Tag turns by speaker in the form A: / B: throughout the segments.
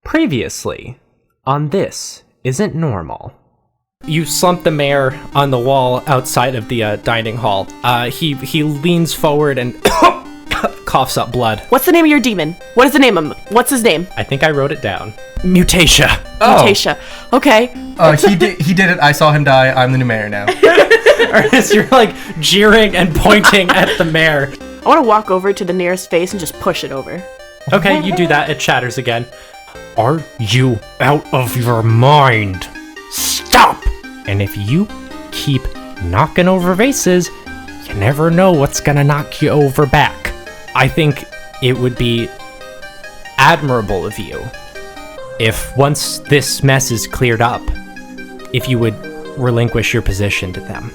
A: Previously, on This Isn't Normal. You slump the mayor on the wall outside of the dining hall. He leans forward and coughs up blood.
B: What's the name of your demon? What is the name of him? What's his name?
A: I think I wrote it down. Mutatia.
B: Oh. Mutatia. Okay.
C: He did it. I saw him die. I'm the new mayor now.
A: Ernest, you're like jeering and pointing at the mayor.
B: I want to walk over to the nearest face and just push it over.
A: Okay, you do that. It chatters again. Are you out of your mind? Stop! And if you keep knocking over vases, you never know what's gonna knock you over back. I think it would be admirable of you if once this mess is cleared up, if you would relinquish your position to them.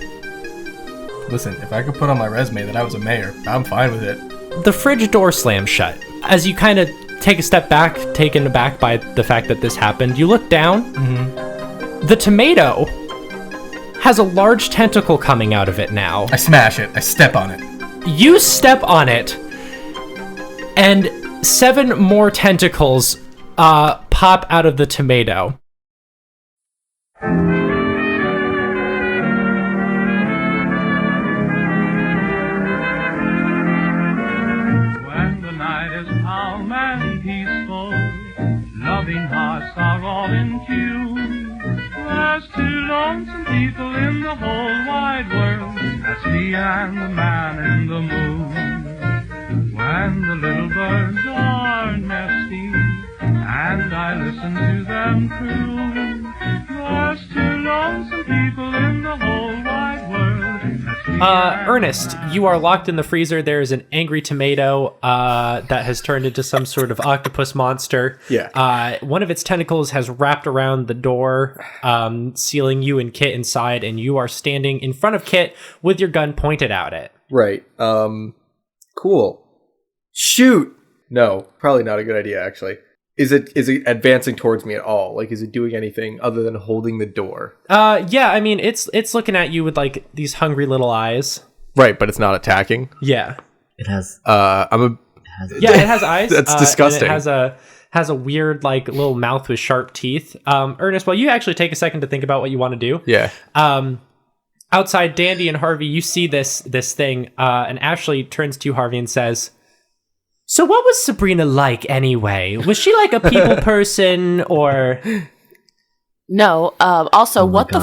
C: Listen, if I could put on my resume that I was a mayor, I'm fine with it.
A: The fridge door slams shut. As you kind of take a step back, taken aback by the fact that this happened, you look down. Mm-hmm. The tomato has a large tentacle coming out of it now.
C: I smash it. I step on it.
A: You step on it, and 7 more tentacles pop out of the tomato.
D: Loving hearts are all in tune. There's 2 lonesome people in the whole wide world. That's me and the man in the moon. When the little birds are nesting and I listen to them croon, there's 2 lonesome people in the whole wide world.
A: Earnest, you are locked in the freezer. There is an angry tomato that has turned into some sort of octopus monster.
C: Yeah.
A: One of its tentacles has wrapped around the door, sealing you and Kit inside, and you are standing in front of Kit with your gun pointed out at it.
C: Right. Cool. Shoot! No, probably not a good idea, actually. Is it advancing towards me at all? Like, is it doing anything other than holding the door?
A: Yeah, I mean, it's looking at you with, like, these hungry little eyes.
C: Right, but it's not attacking?
A: Yeah.
E: It has...
A: it has eyes.
C: That's disgusting.
A: And it has a weird, like, little mouth with sharp teeth. Ernest, well, you actually take a second to think about what you want to do.
C: Yeah.
A: Outside, Dandy and Harvey, you see this thing, and Ashley turns to Harvey and says... So what was Sabrina like anyway? Was she like a people person or?
B: No. Also, what the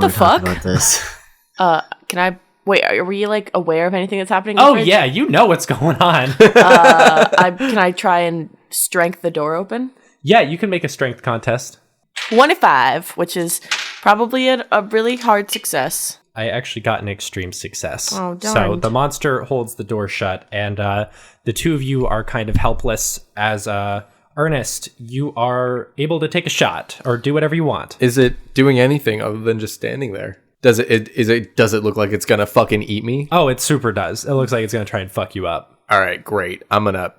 B: fuck?
E: About this.
B: Can I wait? Are we like aware of anything that's happening?
A: Oh yeah, you know what's going on.
B: Can I try and strength the door open?
A: Yeah, you can make a strength contest.
B: 25, which is probably a really hard success.
A: I actually got an extreme success.
B: Oh, darn.
A: So the monster holds the door shut, and the 2 of you are kind of helpless as Earnest, you are able to take a shot or do whatever you want.
C: Is it doing anything other than just standing there? Does it look like it's gonna fucking eat me?
A: Oh, it super does. It looks like it's gonna try and fuck you up.
C: All right, great. I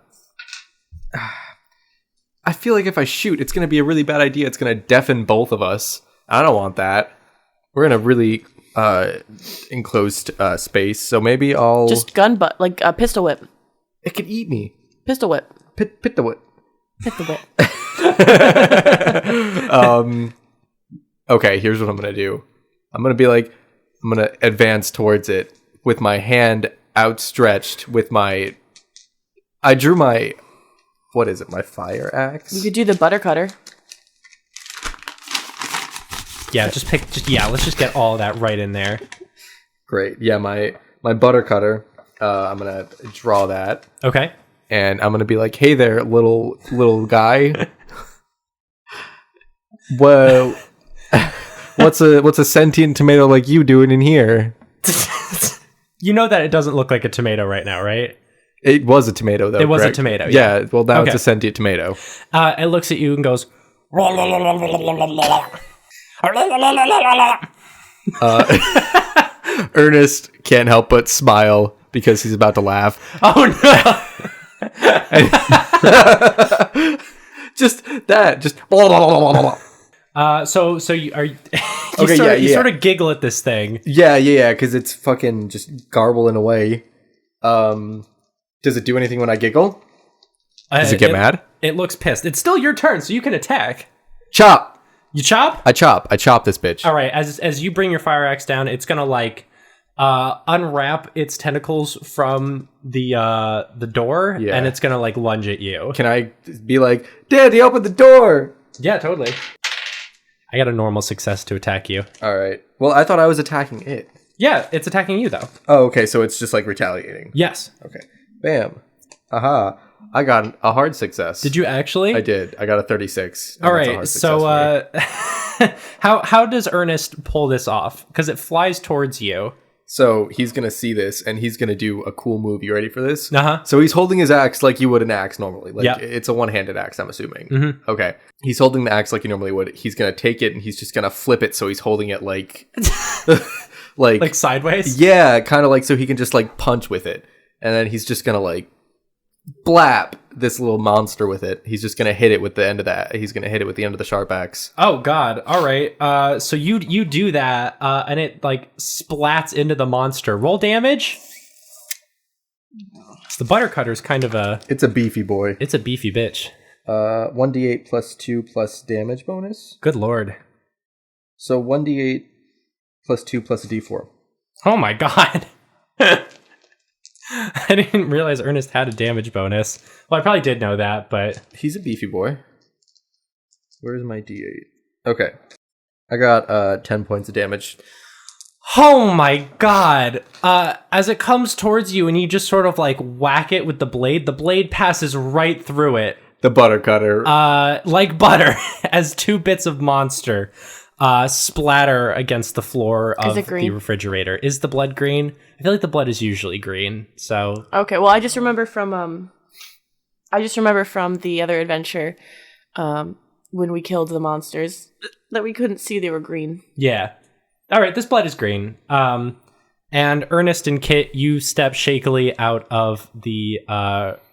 C: feel like if I shoot, it's gonna be a really bad idea. It's gonna deafen both of us. I don't want that. We're in a really enclosed space, so maybe I'll
B: just gun butt, like a pistol whip.
C: It could eat me.
B: Pistol whip.
C: Pit the whip.
B: Hit the whip.
C: Okay, here's what I'm gonna do. I'm gonna advance towards it with my hand outstretched with my. I drew my. What is it? My fire axe.
B: You could do the butter cutter.
A: Yeah, let's just get all of that right in there.
C: Great. Yeah, my butter cutter. I'm gonna draw that.
A: Okay.
C: And I'm gonna be like, "Hey there, little guy. Whoa, what's a sentient tomato like you doing in here?"
A: You know that it doesn't look like a tomato right now, right?
C: It was a tomato, though.
A: It was
C: correct?
A: a tomato.
C: Yeah. Well, now
A: Okay.
C: it's a sentient tomato.
A: It looks at you and goes.
C: Ernest can't help but smile because he's about to laugh.
A: Oh no!
C: Just that. Just.
A: So you are. You sort of giggle at this thing.
C: Yeah. Because it's fucking just garbling away. Does it do anything when I giggle? Does it get mad?
A: It looks pissed. It's still your turn, so you can attack.
C: Chop.
A: You chop?
C: I chop this bitch.
A: All right. As you bring your fire axe down, it's gonna like unwrap its tentacles from the door,
C: Yeah.
A: and it's gonna like lunge at you.
C: Can I be like, Daddy, open the door?
A: Yeah, totally. I got a normal success to attack you.
C: All right. Well, I thought I was attacking it.
A: Yeah, it's attacking you though.
C: Oh, okay. So it's just like retaliating.
A: Yes.
C: Okay. Bam. Aha. I got a hard success.
A: Did you actually?
C: I did. I got a 36.
A: All right. So how does Earnest pull this off? Because it flies towards you.
C: So he's going to see this and he's going to do a cool move. You ready for this?
A: Uh-huh.
C: So he's holding his axe like you would an axe normally. Like
A: Yeah.
C: it's a one-handed axe, I'm assuming.
A: Mm-hmm.
C: Okay. He's holding the axe like you normally would. He's going to take it and he's just going to flip it so he's holding it like
A: Like sideways?
C: Yeah, kind of like so he can just like punch with it. And then he's just going to like blap this little monster with it. He's just going to hit it with the end of that. He's going to hit it with the end of the sharp axe.
A: Oh god. All right. So you do that and it like splats into the monster. Roll damage. The buttercutter's kind of
C: It's a beefy boy.
A: it's a beefy bitch.
C: 1d8 plus 2 plus damage bonus.
A: Good lord.
C: So 1d8 plus 2 plus a d4.
A: Oh my god. I didn't realize Earnest had a damage bonus. Well, I probably did know that, but
C: He's a beefy boy. Where's my d8? Okay. I got 10 points of damage.
A: oh my god. As it comes towards you and you just sort of like whack it with the blade passes right through it.
C: The butter cutter.
A: Like butter, as two bits of monster splatter against the floor of
B: it green?
A: the refrigerator. Is the blood green? I feel like the blood is usually green. So
B: Okay, well, I just remember from the other adventure, when we killed the monsters, that we couldn't see they were green.
A: yeah. All right, this blood is green. And Ernest and Kit, you step shakily out of the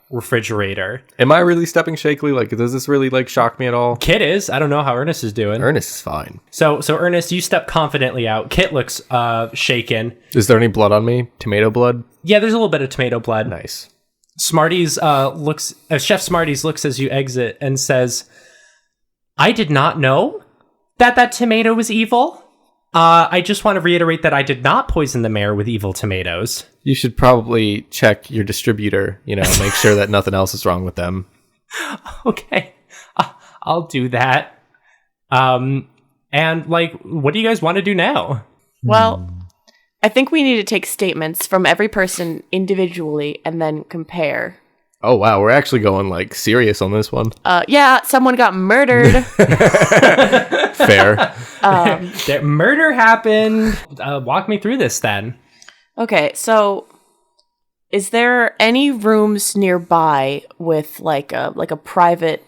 A: refrigerator.
C: Am I really stepping shakily? Like, does this really like shock me at all?
A: Kit is. I don't know how Ernest is doing.
C: Ernest is fine.
A: So Ernest, you step confidently out. Kit looks shaken.
C: Is there any blood on me? Tomato blood?
A: Yeah, there's a little bit of tomato blood.
C: Nice.
A: Smarties Chef Smarties looks as you exit and says, I did not know that tomato was evil. I just want to reiterate that I did not poison the mayor with evil tomatoes.
C: You should probably check your distributor, make sure that nothing else is wrong with them.
A: Okay, I'll do that. And like, what do you guys want to do now?
B: Well, I think we need to take statements from every person individually and then compare.
C: Oh, wow. We're actually going like serious on this one.
B: Yeah, someone got murdered.
C: Fair.
A: That murder happened. Walk me through this then.
B: Okay, so is there any rooms nearby with like a private,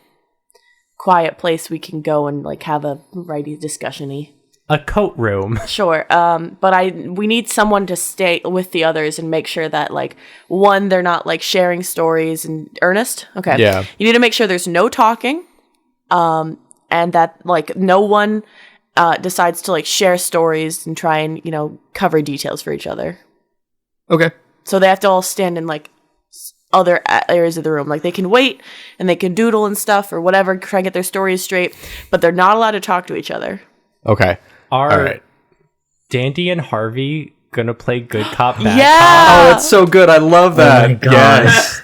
B: quiet place we can go and like have a righty discussion-y?
A: A coat room.
B: Sure. But we need someone to stay with the others and make sure that like one, they're not like sharing stories and Earnest. Okay.
C: Yeah.
B: You need to make sure there's no talking, and that like no one decides to like share stories and try and cover details for each other.
C: Okay.
B: So they have to all stand in like other areas of the room. Like they can wait and they can doodle and stuff or whatever, try and get their stories straight, but they're not allowed to talk to each other.
C: Okay.
A: Are
C: All right.
A: Dandy and Harvey gonna play good cop, bad
B: Yeah.
A: cop?
C: Oh, that's so good. I love that.
A: my gosh.
C: Yes.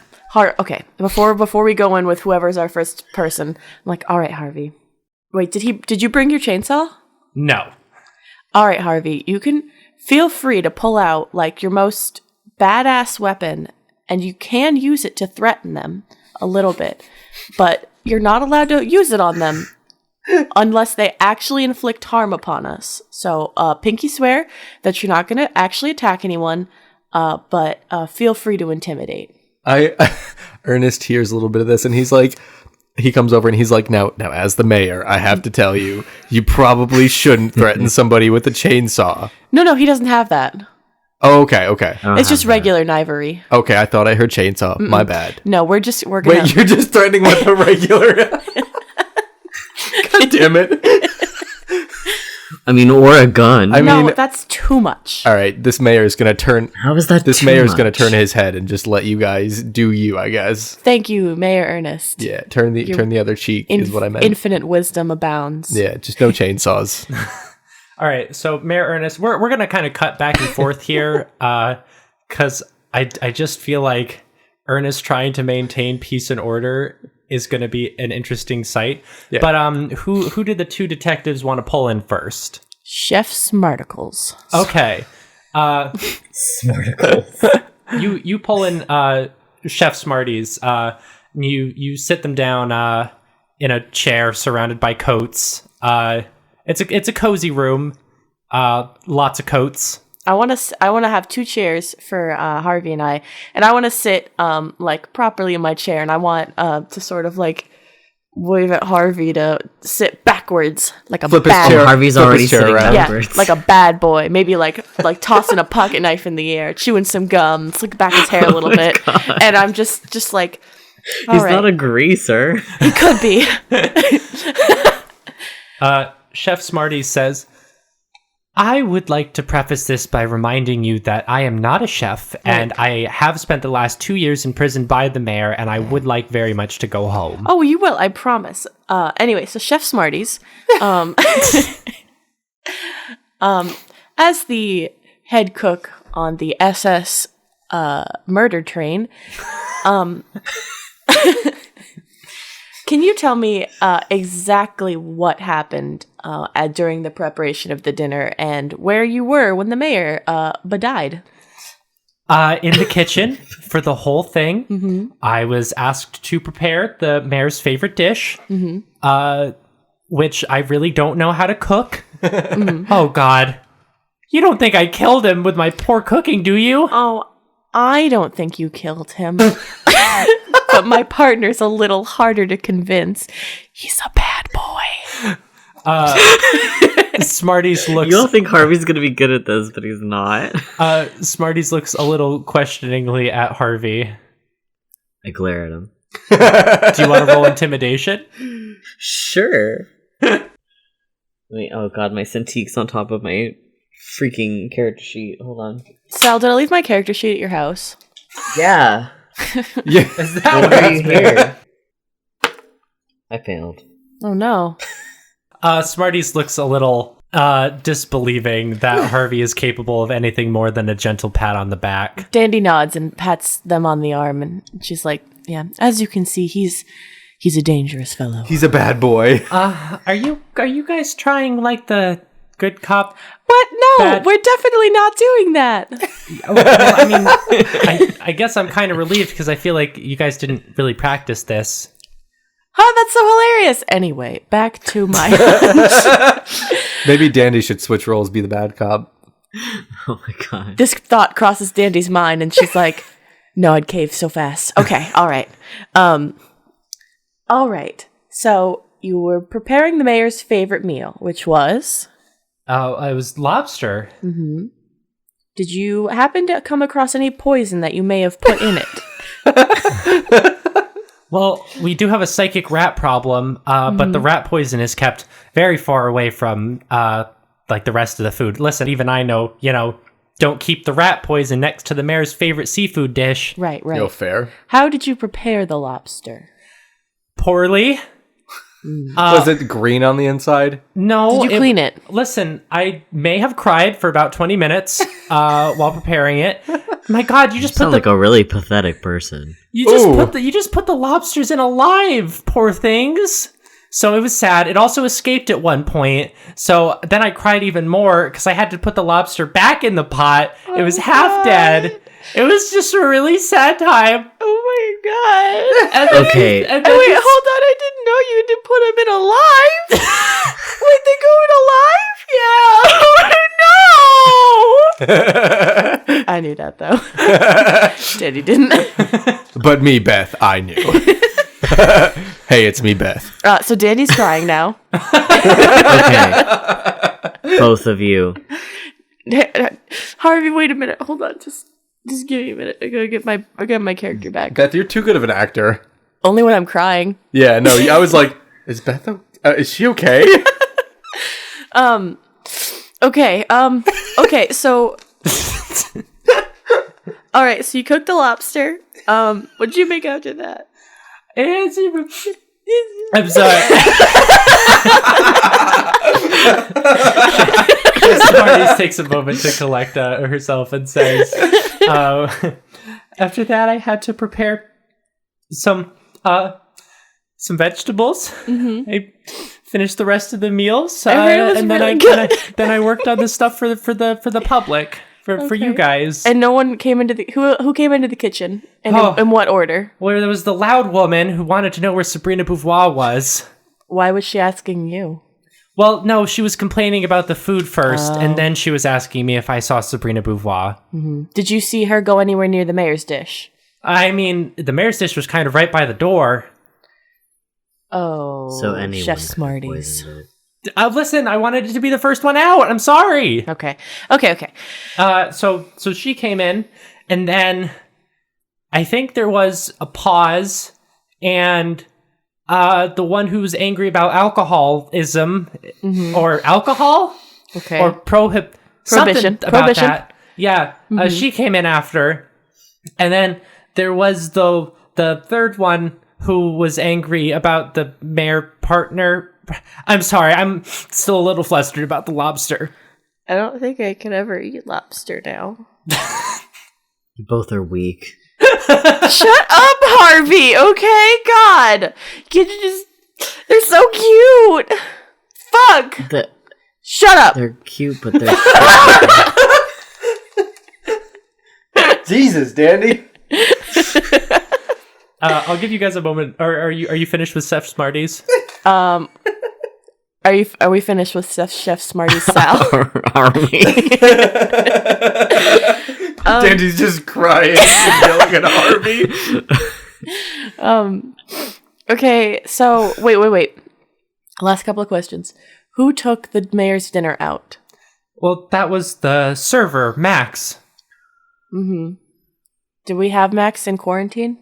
B: Okay, before we go in with whoever's our first person, I'm like, all right, Harvey. Wait, did you bring your chainsaw?
A: No.
B: All right, Harvey, you can feel free to pull out like your most badass weapon, and you can use it to threaten them a little bit, but you're not allowed to use it on them unless they actually inflict harm upon us. So, pinky swear that you're not going to actually attack anyone, but feel free to intimidate.
C: Ernest hears a little bit of this and he comes over and he's like, now as the mayor, I have to tell you, you probably shouldn't threaten somebody with a chainsaw.
B: No, he doesn't have that.
C: Oh, okay.
B: It's just regular knivery.
C: Okay, I thought I heard chainsaw. My bad.
B: No, we're gonna...
C: Wait, you're just threatening with a regular... God damn it.
E: I mean, or a gun.
C: I
B: No,
C: mean,
B: that's too much.
C: all right, this mayor is gonna turn.
E: How is that?
C: This
E: too
C: mayor's
E: much?
C: gonna turn his head and just let you guys do you, I guess.
B: Thank you, Mayor Ernest.
C: Yeah, turn the other cheek is what I meant.
B: Infinite wisdom abounds.
C: Yeah, just no chainsaws.
A: All right, so Mayor Ernest, we're gonna kind of cut back and forth here, because I just feel like Ernest trying to maintain peace and order is gonna be an interesting sight.
C: Yeah.
A: But who did the two detectives want to pull in first?
B: Chef Smarticles.
A: Okay,
E: Smarticles.
A: you pull in Chef Smarties. You sit them down in a chair surrounded by coats. It's a cozy room. Lots of coats.
B: I want to have 2 chairs for Harvey and I want to sit like properly in my chair, and I want to sort of like wave at Harvey to sit backwards like a
C: Flip his
B: bad
C: chair.
E: Harvey's
C: Flip
E: already
C: his chair
E: sitting
C: around.
E: backwards.
B: like a bad boy, maybe like tossing a pocket knife in the air, chewing some gum, slick back his hair a little bit, and I'm just like, all
E: He's
B: right,
E: not a greaser.
B: he could be.
A: Chef Smarties says, I would like to preface this by reminding you that I am not a chef, and I have spent the last 2 years in prison by the mayor, and I would like very much to go home.
B: Oh, you will, I promise. Anyway, so Chef Smarties, as the head cook on the SS murder train, can you tell me exactly what happened during the preparation of the dinner and where you were when the mayor died?
A: In the kitchen for the whole thing. I was asked to prepare the mayor's favorite dish, which I really don't know how to cook. Oh, God. You don't think I killed him with my poor cooking, do you?
B: Oh, I don't think you killed him. But my partner's a little harder to convince. He's a bad boy.
A: Smarties looks...
E: You don't think Harvey's gonna be good at this, but he's not.
A: Smarties looks a little questioningly at Harvey.
E: I glare at him.
A: Do you want to roll intimidation?
E: Sure. Wait, oh god, my Cintique's on top of my freaking character sheet. Hold on.
B: Sal, did I leave my character sheet at your house?
E: Yeah.
C: Yeah.
A: Is that
E: Why
A: what
E: are
A: it's
E: you
A: been?
E: here? I failed.
B: Oh, no.
A: Smarties looks a little disbelieving that Harvey is capable of anything more than a gentle pat on the back.
B: Dandy nods and pats them on the arm, and she's like, yeah, as you can see, he's a dangerous fellow.
C: He's a bad boy.
A: Are you guys trying like the good cop?
B: What? No,
A: Bad-
B: we're definitely not doing that.
A: Well, I mean, I guess I'm kind of relieved because I feel like you guys didn't really practice this.
B: Oh, that's so hilarious. Anyway, back to my...
C: Maybe Dandy should switch roles, be the bad cop.
E: Oh my god.
B: This thought crosses Dandy's mind, and she's like, no, I'd cave so fast. Okay, all right. All right. So you were preparing the mayor's favorite meal, which was...
A: Oh, it was lobster.
B: Mm-hmm. Did you happen to come across any poison that you may have put in it?
A: Well, we do have a psychic rat problem, but the rat poison is kept very far away from like the rest of the food. Listen, even I know, don't keep the rat poison next to the mayor's favorite seafood dish.
B: Right.
C: No fair.
B: How did you prepare the lobster?
A: Poorly.
C: Was it green on the inside?
A: No.
B: Did you clean it?
A: Listen, I may have cried for about 20 minutes while preparing it. My God, you just
E: Sound like a really pathetic person.
A: you just put the lobsters in alive, poor things. So it was sad. It also escaped at one point. So then I cried even more because I had to put the lobster back in the pot. It was half dead. It was just a really sad time.
B: Oh my god.
A: And then,
E: Okay.
A: and
B: Oh,
A: then
B: wait,
A: just-
B: hold on. I didn't know you had to put them in alive. Wait, they go in alive? Yeah. Oh, no. I knew that, though. Daddy didn't.
C: But me, Beth, I knew. Hey, it's me, Beth.
B: So Dandy's crying now.
E: Okay. Both of you.
B: Harvey, wait a minute. Hold on. Just give me a minute. I gotta get my character back.
C: Beth, you're too good of an actor.
B: Only when I'm crying.
C: Yeah, no, I was like, is Beth, is she okay?
B: Okay. Okay. So. All right. So you cooked the lobster. What did you make after that?
A: I'm sorry. Smarties takes a moment to collect herself and says, after that, I had to prepare some vegetables. Mm-hmm. I finished the rest of the meals, and then I worked on the stuff for the public. For you guys.
B: And no one came into the... Who came into the kitchen? And in what order?
A: Well, there was the loud woman who wanted to know where Sabrina Beauvoir was.
B: Why was she asking you?
A: Well, no, she was complaining about the food first, and then she was asking me if I saw Sabrina Beauvoir.
B: Mm-hmm. Did you see her go anywhere near the mayor's dish?
A: I mean, the mayor's dish was kind of right by the door.
B: Oh,
E: so anyone
B: Chef Smarties.
A: Listen, I wanted it to be the first one out. I'm sorry.
B: Okay.
A: So she came in, and then I think there was a pause, and the one who was angry about alcoholism or alcohol, or prohibition about that. Yeah, she came in after, and then there was the third one who was angry about the mayor partner. I'm sorry, I'm still a little flustered about the lobster.
B: I don't think I can ever eat lobster now.
E: You both are weak.
B: Shut up, Harvey, okay? God. They're so cute. Fuck. Shut up.
E: They're cute, but they're...
C: Jesus, Dandy.
A: I'll give you guys a moment. Are you finished with Chef Smarties?
B: Are we finished with Chef Smarties Sal?
E: Are we?
C: Dandy's just crying and yelling at Harvey.
B: Okay, so wait. Last couple of questions. Who took the mayor's dinner out?
A: Well, that was the server, Max.
B: Mm-hmm. Did we have Max in quarantine?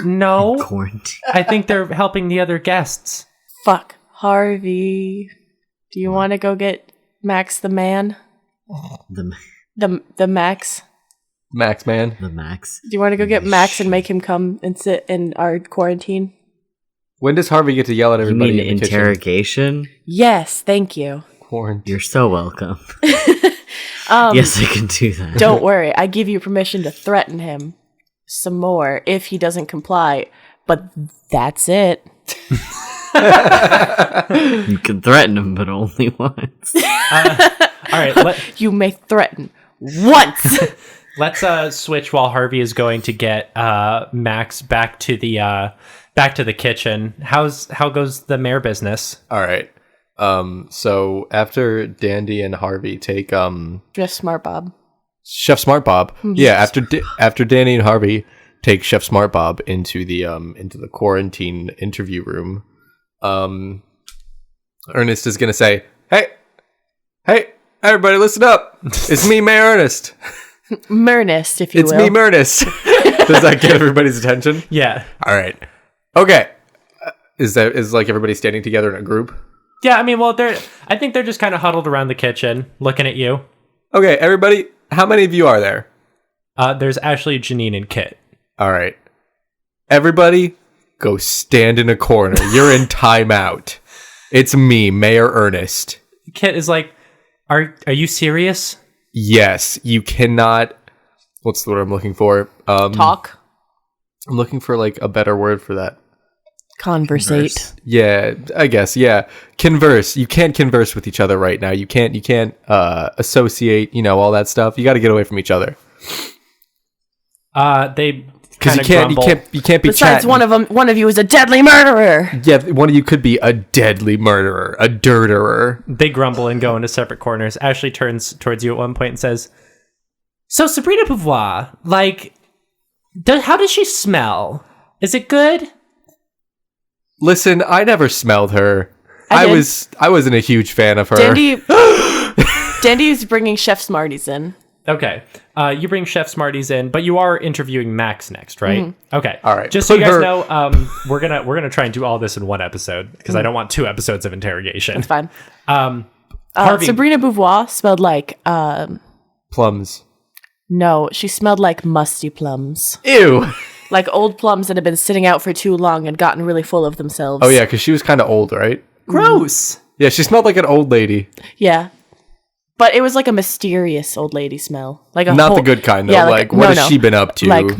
A: No.
E: Quarantine.
A: I think they're helping the other guests.
B: Fuck. Harvey. Do you want to go get Max the man? The Max?
C: Max, man.
E: The Max.
B: Do you want to go get Max and make him come and sit in our quarantine?
C: When does Harvey get to yell at everybody?
E: You mean
C: in the
E: interrogation?
C: Kitchen?
B: Yes, thank you.
C: Quarantine.
E: You're so welcome. Yes, I can do that.
B: Don't worry. I give you permission to threaten him some more if he doesn't comply. But that's it.
E: You can threaten him, but only once.
A: All right.
B: You may threaten once.
A: Let's switch while Harvey is going to get Max back to the kitchen. How goes the mayor business?
C: All right. So after Dandy and Harvey take
B: Just Smart Bob.
C: Chef Smart Bob. Yeah, after Danny and Harvey take Chef Smart Bob into the quarantine interview room, Earnest is gonna say, Hey, everybody, listen up! It's me, Mayor Earnest.
B: Mernest, if you will.
C: It's me, Mernest. Does that get everybody's attention?
A: Yeah.
C: All right. Okay. Is like everybody standing together in a group?
A: Yeah. I mean, well, I think they're just kind of huddled around the kitchen, looking at you.
C: Okay, everybody. How many of you are there?
A: There's Ashley, Janine, and Kit.
C: All right. Everybody, go stand in a corner. You're in timeout. It's me, Mayor Earnest.
A: Kit is like, Are you serious?
C: Yes, you cannot. What's the word I'm looking for?
B: Talk.
C: I'm looking for like a better word for that.
B: Conversate.
C: Yeah, I guess. Yeah, converse. You can't converse with each other right now. You can't associate. All that stuff. You got to get away from each other.
A: They
C: because you can't be
B: Besides,
C: chatting.
B: one of you is a deadly murderer.
C: Yeah, one of you could be a deadly murderer, a dirterer.
A: They grumble and go into separate corners. Ashley turns towards you at one point and says, "So Sabrina Beauvoir, like, how does she smell? Is it good?"
C: Listen, I never smelled her. I wasn't a huge fan of her.
B: Dandy is bringing Chef Smarties in.
A: Okay. You bring Chef Smarties in, but you are interviewing Max next, right? Mm-hmm. Okay.
C: All right.
A: Just so you guys know, we're gonna try and do all this in one episode because I don't want 2 episodes of interrogation.
B: That's fine.
A: Harvey.
B: Sabrina Beauvoir smelled like,
C: Plums.
B: no, she smelled like musty plums.
C: Ew.
B: Like old plums that had been sitting out for too long and gotten really full of themselves.
C: Oh, yeah, because she was kind of old, right?
A: Gross.
C: Yeah, she smelled like an old lady.
B: Yeah. But it was like a mysterious old lady smell. Like a
C: Not the good kind, though.
B: Yeah,
C: like what has she been up to?
B: Like,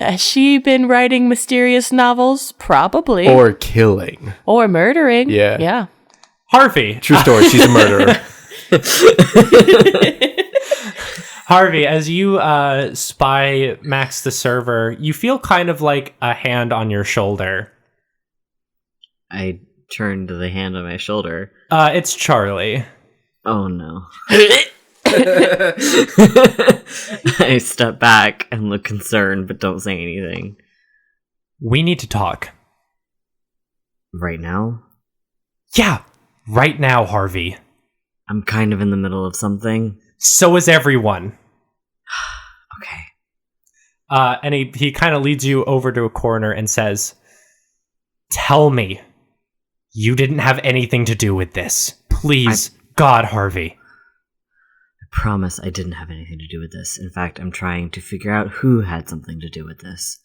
B: has she been writing mysterious novels? Probably.
C: Or killing.
B: Or murdering.
C: Yeah.
B: Yeah.
A: Harvey.
C: True story. She's a murderer.
A: Harvey, as you spy Max the server, you feel kind of like a hand on your shoulder.
E: I turn to the hand on my shoulder.
A: It's Charlie.
E: Oh no. I step back and look concerned, but don't say anything.
A: We need to talk.
E: Right now?
A: Yeah, right now, Harvey.
E: I'm kind of in the middle of something.
A: So is everyone.
E: Okay.
A: And he kind of leads you over to a corner and says, "Tell me, you didn't have anything to do with this. Please, God, Harvey."
E: I promise I didn't have anything to do with this. In fact, I'm trying to figure out who had something to do with this.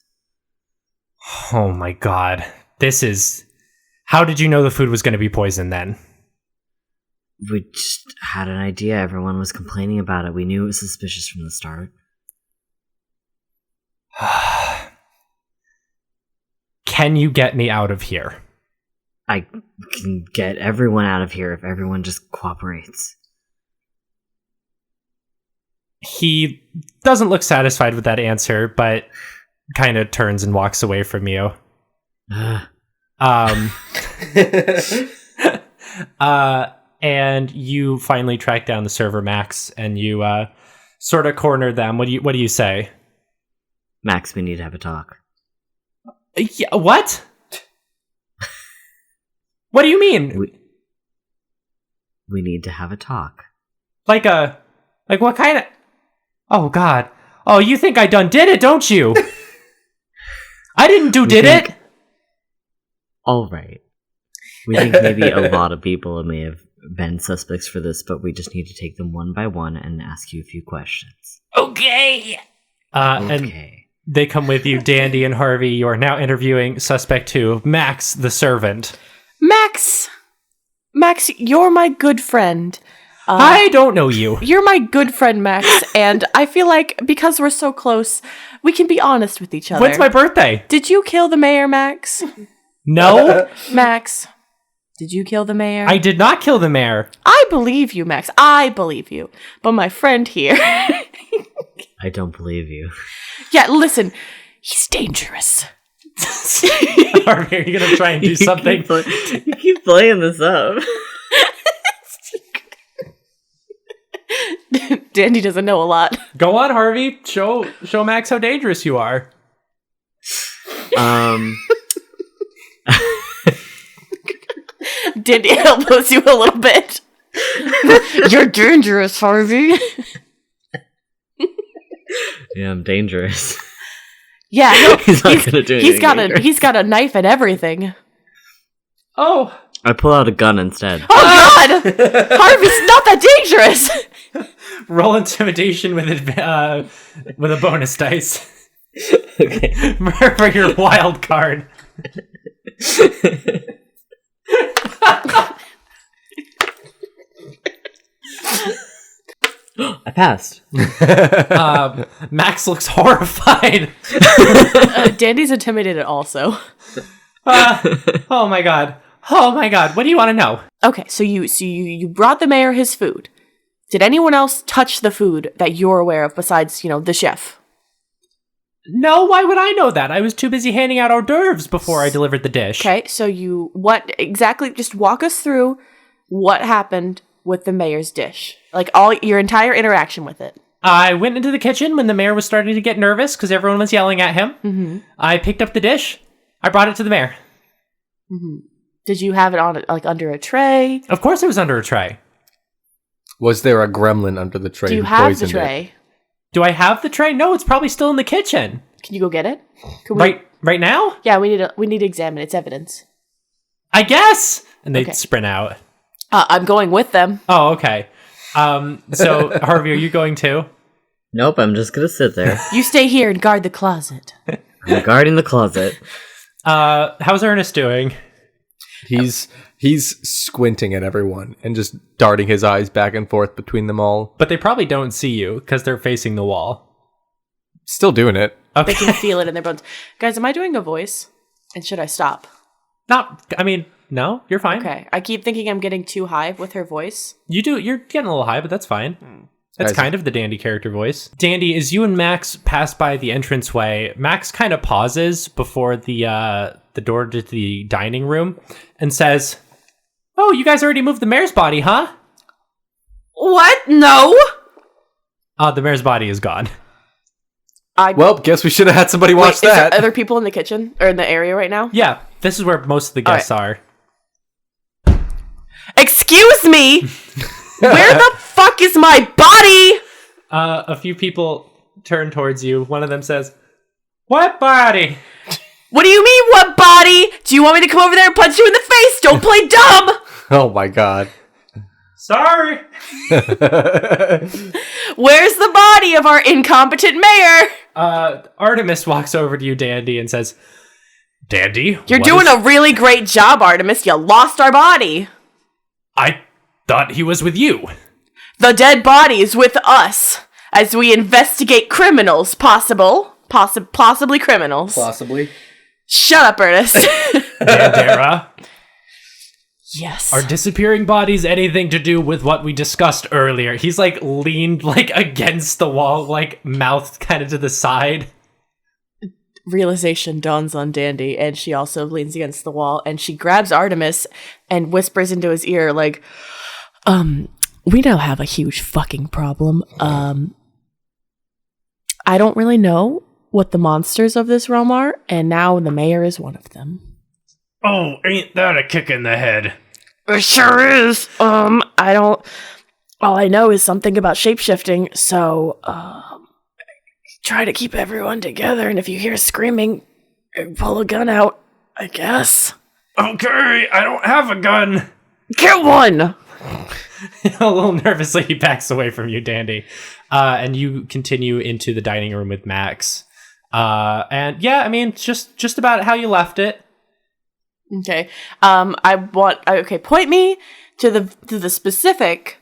A: Oh my God. This is... How did you know the food was going to be poisoned then?
E: We just had an idea. Everyone was complaining about it. We knew it was suspicious from the start.
A: Can you get me out of here?
E: I can get everyone out of here if everyone just cooperates.
A: He doesn't look satisfied with that answer, but kind of turns and walks away from you. And you finally track down the server, Max, and you sort of corner them. What do you say?
E: Max, we need to have a talk.
A: Yeah, what? What do you mean?
E: We need to have a talk.
A: Like what kind of... Oh, God. Oh, you think I done did it, don't you? I didn't did it.
E: All right. We think maybe a lot of people may have been suspects for this, but we just need to take them one by one and ask you a few questions.
A: Okay. And
E: Okay.
A: they come with you, Dandy and Harvey. You are now interviewing suspect 2, Max the servant.
B: Max, you're my good friend.
A: I don't know you.
B: You're my good friend, Max, and I feel like because we're so close, we can be honest with each other.
A: When's my birthday?
B: Did you kill the mayor, Max?
A: No.
B: Max, did you kill the mayor?
A: I did not kill the mayor.
B: I believe you, Max. I believe you. But my friend here...
E: I don't believe you.
B: Yeah, listen. He's dangerous.
A: Harvey, are you going to try and do something?
E: You keep playing this up.
B: Dandy doesn't know a lot.
A: Go on, Harvey. Show Max how dangerous you are.
B: Dandy elbows you a little bit. You're dangerous, Harvey.
E: Yeah, I'm dangerous.
B: Yeah,
E: He's not gonna do anything.
B: He's got a knife and everything.
A: Oh.
E: I pull out a gun instead.
B: Oh God, Harvey's not that dangerous.
A: Roll intimidation with a bonus dice.
E: Okay.
A: for your wild card.
E: I passed.
A: Max looks horrified.
B: Dandy's intimidated also.
A: Oh my god. What do you want to know?
B: Okay, so you brought the mayor his food. Did anyone else touch the food that you're aware of besides, the chef?
A: No, why would I know that? I was too busy handing out hors d'oeuvres before I delivered the dish.
B: Okay, so what exactly, just walk us through what happened with the mayor's dish. Like your entire interaction with it.
A: I went into the kitchen when the mayor was starting to get nervous because everyone was yelling at him. Mm-hmm. I picked up the dish. I brought it to the mayor.
B: Mm-hmm. Did you have it on under a tray?
A: Of course it was under a tray.
C: Was there a gremlin under the tray?
B: Do you
C: who
B: have the
C: poisoned
B: tray?
C: it?
A: Do I have the tray? No, it's probably still in the kitchen.
B: Can you go get it?
A: Right now?
B: Yeah, we need to examine its evidence.
A: I guess. And they
B: Okay.
A: sprint out.
B: I'm going with them.
A: Oh, okay. So, Harvey, are you going too?
E: Nope, I'm just gonna sit there.
B: You stay here and guard the closet.
E: I'm guarding the closet.
A: How's Ernest doing?
C: He's squinting at everyone and just darting his eyes back and forth between them all.
A: But they probably don't see you because they're facing the wall.
C: Still doing it.
B: They can feel it in their bones. Guys, am I doing a voice? And should I stop?
A: No, you're fine.
B: Okay. I keep thinking I'm getting too high with her voice.
A: You're getting a little high, but that's fine. That's
C: Guys.
A: kind of the Dandy character voice. Dandy, as you and Max pass by the entranceway, Max kind of pauses before the door to the dining room and says, "Oh, you guys already moved the mayor's body, huh?"
B: What? No!
A: The mayor's body is gone.
C: Well, guess we should have had somebody watch
B: Is there
C: that.
B: other people in the kitchen? Or in the area right now?
A: Yeah, this is where most of the guests are.
B: Excuse me! Where the fuck is my body?
A: A few people turn towards you. One of them says, "What body?"
B: What do you mean, what body? Do you want me to come over there and punch you in the face? Don't play dumb!
C: Oh my god.
A: Sorry.
B: Where's the body of our incompetent mayor?
A: Artemis walks over to you, Dandy, and says, "Dandy,
B: You're doing a really great job, Artemis. You lost our body.
A: I thought he was with you."
B: The dead body is with us as we investigate criminals. Possibly criminals.
C: Possibly.
B: Shut up, Ernest.
A: Dandara,
B: Yes.
A: are disappearing bodies anything to do with what we discussed earlier? He's leaned against the wall, mouth kind of to the side.
B: Realization dawns on Dandy, and she also leans against the wall, and she grabs Artemis and whispers into his ear, we now have a huge fucking problem. I don't really know what the monsters of this realm are, and now the mayor is one of them.
A: Oh, ain't that a kick in the head?
B: It sure is. All I know is something about shapeshifting, so, try to keep everyone together, and if you hear screaming, pull a gun out, I guess.
A: Okay, I don't have a gun.
B: Get one!
A: A little nervously, he backs away from you, Dandy. And you continue into the dining room with Max. And yeah, I mean, just about how you left it.
B: Okay. Point me to the specific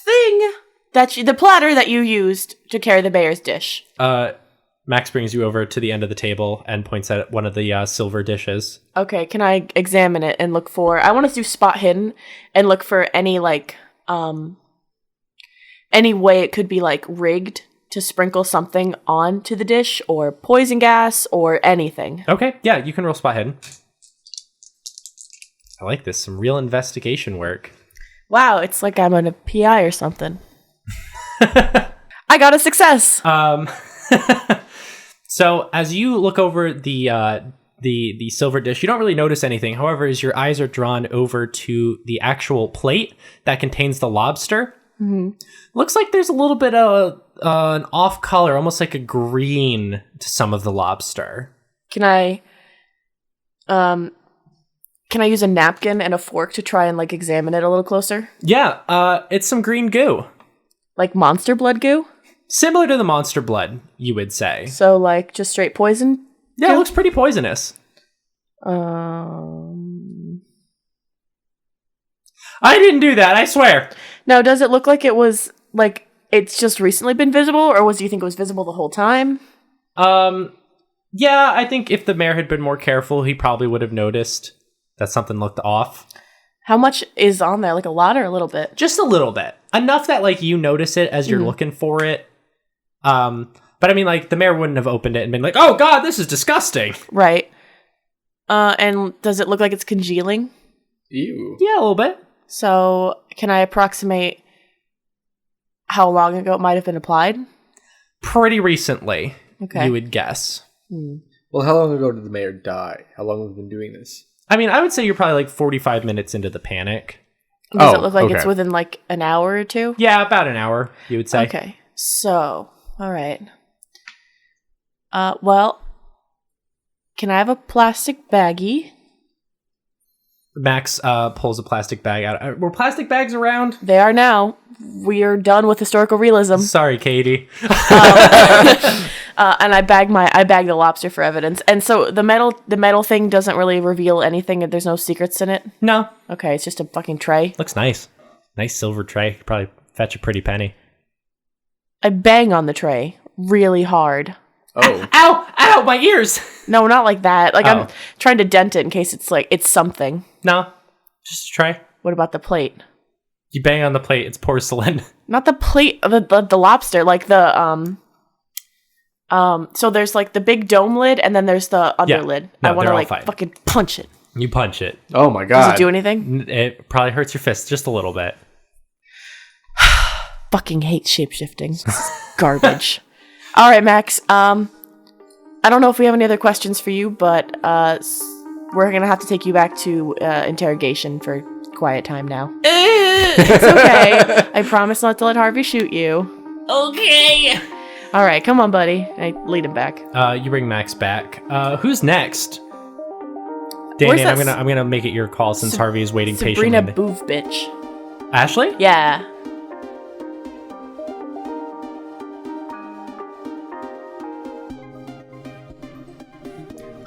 B: thing the platter that you used to carry the mayor's dish.
A: Max brings you over to the end of the table and points at one of the silver dishes.
B: Okay, can I examine it and look for... I want to do spot hidden and look for any, any way it could be, rigged to sprinkle something onto the dish, or poison gas, or anything.
A: Okay, yeah, you can roll spot hidden. I like this. Some real investigation work.
B: Wow, it's like I'm on a PI or something. I got a success!
A: So as you look over the silver dish, you don't really notice anything. However, as your eyes are drawn over to the actual plate that contains the lobster, looks like there's a little bit of an off color, almost like a green to some of the lobster.
B: Can I use a napkin and a fork to try and examine it a little closer?
A: Yeah, it's some green goo.
B: Like monster blood goo?
A: Similar to the monster blood, you would say.
B: So just straight poison?
A: Yeah, it looks pretty poisonous.
B: I
A: didn't do that, I swear.
B: Now, does it look like it was it's just recently been visible, or do you think it was visible the whole time?
A: Yeah, I think if the mayor had been more careful, he probably would have noticed that something looked off.
B: How much is on there? A lot or a little bit?
A: Just a little bit. Enough that you notice it as you're looking for it. But I mean, the mayor wouldn't have opened it and been "Oh God, this is disgusting."
B: Right. And does it look like it's congealing?
C: Ew.
A: Yeah, a little bit.
B: So, can I approximate how long ago it might have been applied?
A: Pretty recently,
B: Okay.
A: you would guess.
C: Well, how long ago did the mayor die? How long have we been doing this?
A: I mean, I would say you're probably 45 minutes into the panic.
B: Does it look like
C: okay.
B: it's within an hour or two?
A: Yeah, about an hour, you would say.
B: Okay. So, all right. Well, can I have a plastic baggie?
A: Max pulls a plastic bag out. Were plastic bags around?
B: They are now. We are done with historical realism.
A: Sorry, Katie.
B: And I bag the lobster for evidence. And so the metal thing doesn't really reveal anything. There's no secrets in it.
A: No.
B: Okay, it's just a fucking tray.
A: Looks nice. Nice silver tray. Could probably fetch a pretty penny.
B: I bang on the tray really hard.
C: Oh.
A: Ow! Ow! My ears!
B: No, not like that. Like
A: Oh.
B: I'm trying to dent it in case it's something.
A: No. Just a tray.
B: What about the plate?
A: You bang on the plate, it's porcelain.
B: Not the plate, the lobster, like the so there's like the big dome lid and then there's the other
A: Yeah.
B: lid.
A: No,
B: I want
A: they're
B: to
A: all
B: like
A: fine.
B: fucking punch it.
A: You punch it.
C: Oh my
B: Does
C: god.
B: it do anything?
A: It probably hurts your fist just a little bit.
B: Fucking hate shapeshifting. Garbage. All right, Max. I don't know if we have any other questions for you, but we're gonna have to take you back to interrogation for quiet time now. It's okay. I promise not to let Harvey shoot you.
E: Okay.
B: All right, come on, buddy. I lead him back.
A: You bring Max back. Who's next? Danny,
B: Where's that
A: I'm gonna make it your call since Harvey is waiting
B: Sabrina
A: patiently.
B: Boov bitch.
A: Ashley?
B: Yeah.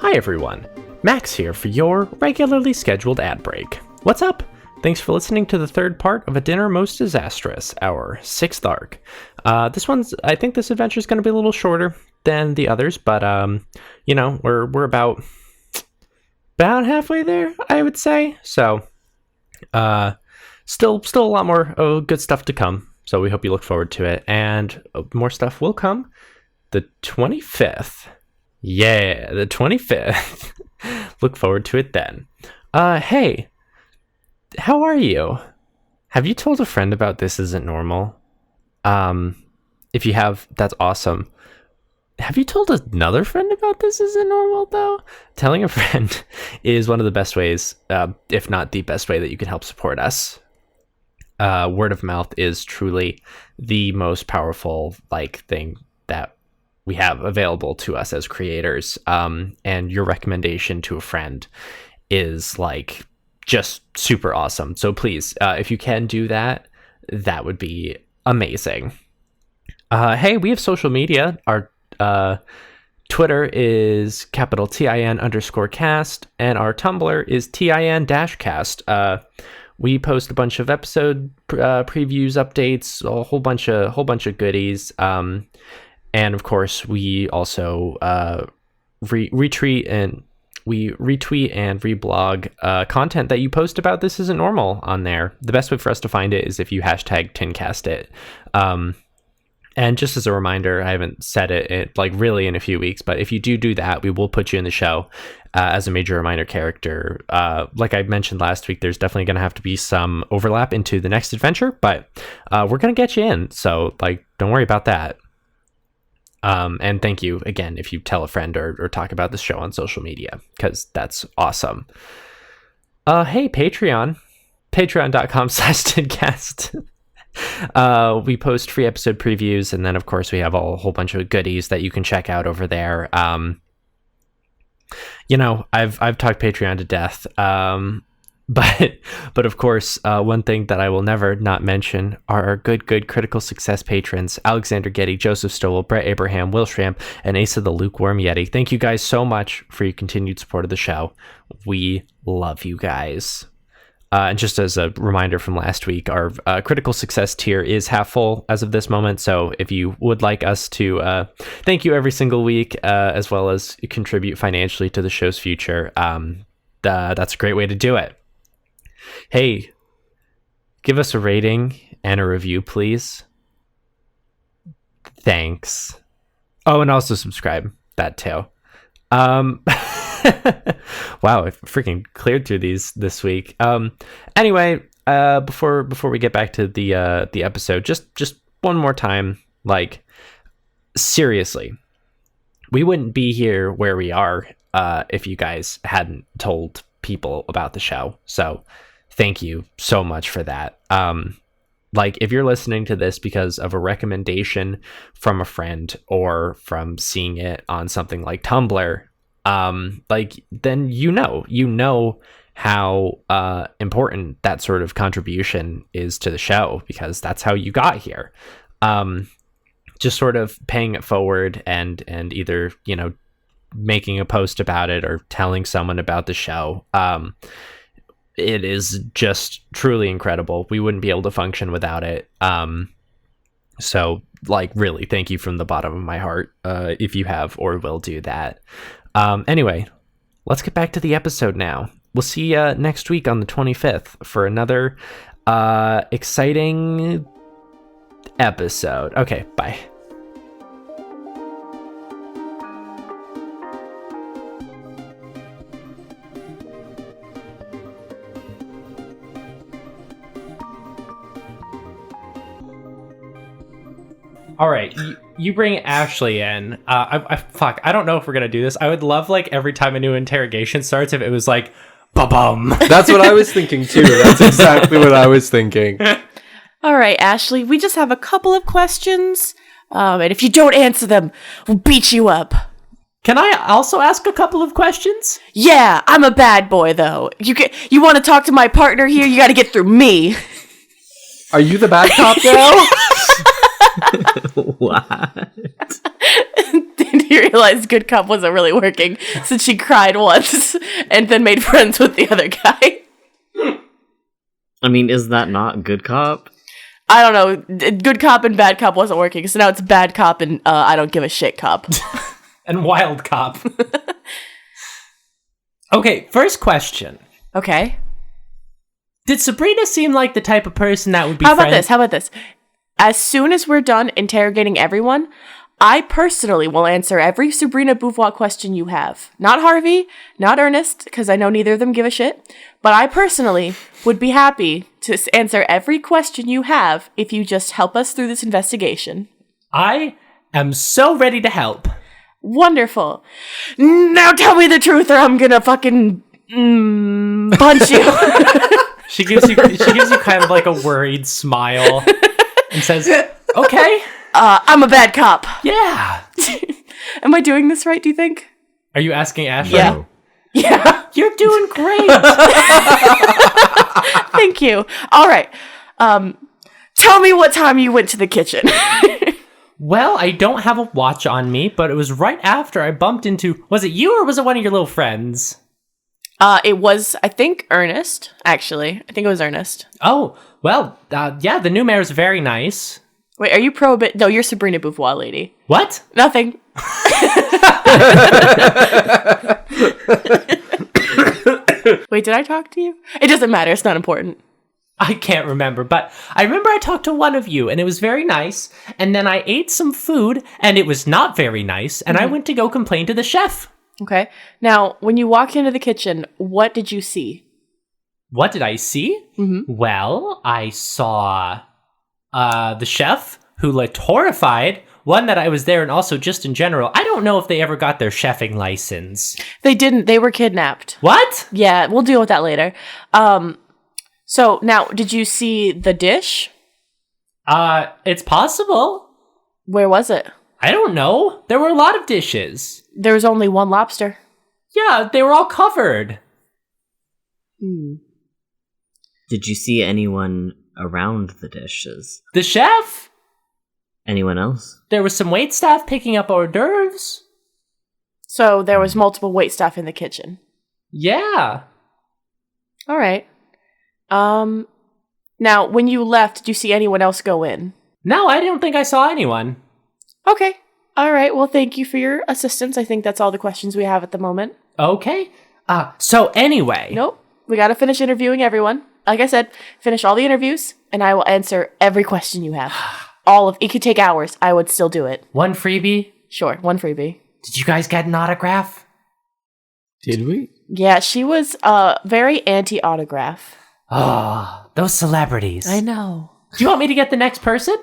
A: Hi everyone, Max here for your regularly scheduled ad break. What's up? Thanks for listening to the third part of A Dinner Most Disastrous, our 6th arc. I think this adventure is going to be a little shorter than the others, but we're about halfway there, I would say. So, still a lot more good stuff to come. So we hope you look forward to it, and more stuff will come the 25th. Yeah, the 25th. Look forward to it then. Hey, how are you? Have you told a friend about This Isn't Normal? If you have, that's awesome. Have you told another friend about This Isn't Normal, though? Telling a friend is one of the best ways, if not the best way that you can help support us. Word of mouth is truly the most powerful, thing that we have available to us as creators, and your recommendation to a friend is just super awesome. So please, if you can do that, that would be amazing. Hey, we have social media. Our Twitter is _TIN_cast, and our Tumblr is TIN-cast. We post a bunch of episode previews, updates, a whole bunch of goodies. And of course, we also retweet and reblog content that you post about This Isn't Normal on there. The best way for us to find it is if you hashtag TinCastIt. And just as a reminder, I haven't said it really in a few weeks, but if you do that, we will put you in the show as a major or minor character. Like I mentioned last week, there's definitely going to have to be some overlap into the next adventure, but we're going to get you in. So don't worry about that. And thank you again if you tell a friend or talk about this show on social media, because that's awesome. Hey, Patreon. Patreon.com/tidcast. We post free episode previews, and then of course we have a whole bunch of goodies that you can check out over there. I've talked Patreon to death. But of course, one thing that I will never not mention are our good critical success patrons: Alexander Getty, Joseph Stowell, Brett Abraham, Will Schramm, and Asa the Lukewarm Yeti. Thank you guys so much for your continued support of the show. We love you guys. And just as a reminder from last week, our critical success tier is half full as of this moment. So if you would like us to thank you every single week, as well as contribute financially to the show's future, that's a great way to do it. Hey, give us a rating and a review, please. Thanks. Oh, and also subscribe. That too. Wow, I freaking cleared through these this week. Anyway, before we get back to the episode, just one more time, seriously, we wouldn't be here where we are if you guys hadn't told people about the show. So thank you so much for that. If you're listening to this because of a recommendation from a friend or from seeing it on something like Tumblr, then you know how important that sort of contribution is to the show, because that's how you got here. Just sort of paying it forward and either, you know, making a post about it or telling someone about the show. It is just truly incredible. We wouldn't be able to function without it. So, like, really, thank you from the bottom of my heart if you have or will do that. Anyway, let's get back to the episode now. We'll see you next week on the 25th for another exciting episode. Okay, bye. All right, you bring Ashley in. Fuck, I don't know if we're gonna do this. I would love, like, every time a new interrogation starts, if it was like, ba-bum.
C: That's what I was thinking too. That's exactly what I was thinking.
B: All right, Ashley, we just have a couple of questions, and if you don't answer them, we'll beat you up.
A: Can I also ask a couple of questions?
B: Yeah, I'm a bad boy, though. You want to talk to my partner here? You got to get through me.
C: Are you the bad cop now?
E: What?
B: Did you realize good cop wasn't really working since she cried once and then made friends with the other guy?
E: I mean, is that not good cop?
B: I don't know. Good cop and bad cop wasn't working, so now it's bad cop and I don't give a shit cop.
A: And wild cop. Okay, first question.
B: Okay.
A: Did Sabrina seem like the type of person that would be
B: How about this? As soon as we're done interrogating everyone, I personally will answer every Sabrina Beauvoir question you have. Not Harvey, not Earnest, because I know neither of them give a shit. But I personally would be happy to answer every question you have if you just help us through this investigation.
A: I am so ready to help.
B: Wonderful. Now tell me the truth or I'm gonna fucking punch you.
A: She gives you kind of like a worried smile and says, "Okay,
B: I'm a bad cop."
A: yeah."
B: Am I doing this right, do you think?
A: Are you asking Ashley?
B: Yeah. Yeah.
A: You're doing great.
B: Thank you. All right. Tell me what time you went to the kitchen.
A: Well, I don't have a watch on me, but it was right after I bumped into... Was it you or was it one of your little friends?
B: It was, I think, Earnest, actually. I think it was Earnest.
A: Oh, well, yeah, the new mayor's very nice.
B: Wait, are you pro-bit? No, you're Sabrina Beauvoir lady.
A: What?
B: Nothing. Wait, did I talk to you? It doesn't matter. It's not important.
A: I can't remember, but I remember I talked to one of you, and it was very nice, and then I ate some food, and it was not very nice, and I went to go complain to the chef.
B: Okay. Now, when you walked into the kitchen, what did you see?
A: What did I see?
B: Mm-hmm.
A: Well, I saw the chef, who looked horrified. One, that I was there, and also just in general. I don't know if they ever got their chefing license.
B: They didn't. They were kidnapped.
A: What?
B: Yeah, we'll deal with that later. So, now, did you see the dish?
A: It's possible.
B: Where was it?
A: I don't know. There were a lot of dishes.
B: There was only one lobster.
A: Yeah, they were all covered.
E: Did you see anyone around the dishes?
A: The chef?
E: Anyone else?
A: There was some waitstaff picking up hors d'oeuvres.
B: So, there was multiple waitstaff in the kitchen.
A: Yeah.
B: All right. Now, when you left, did you see anyone else go in?
A: No, I don't think I saw anyone.
B: Okay. All right. Well, thank you for your assistance. I think that's all the questions we have at the moment.
A: Okay. So anyway.
B: Nope. We got to finish interviewing everyone. Like I said, finish all the interviews, and I will answer every question you have. It could take hours. I would still do it.
A: One freebie?
B: Sure. One freebie.
A: Did you guys get an autograph?
C: Did we?
B: Yeah, she was very anti-autograph.
A: Oh, those celebrities.
B: I know.
A: Do you want me to get the next person?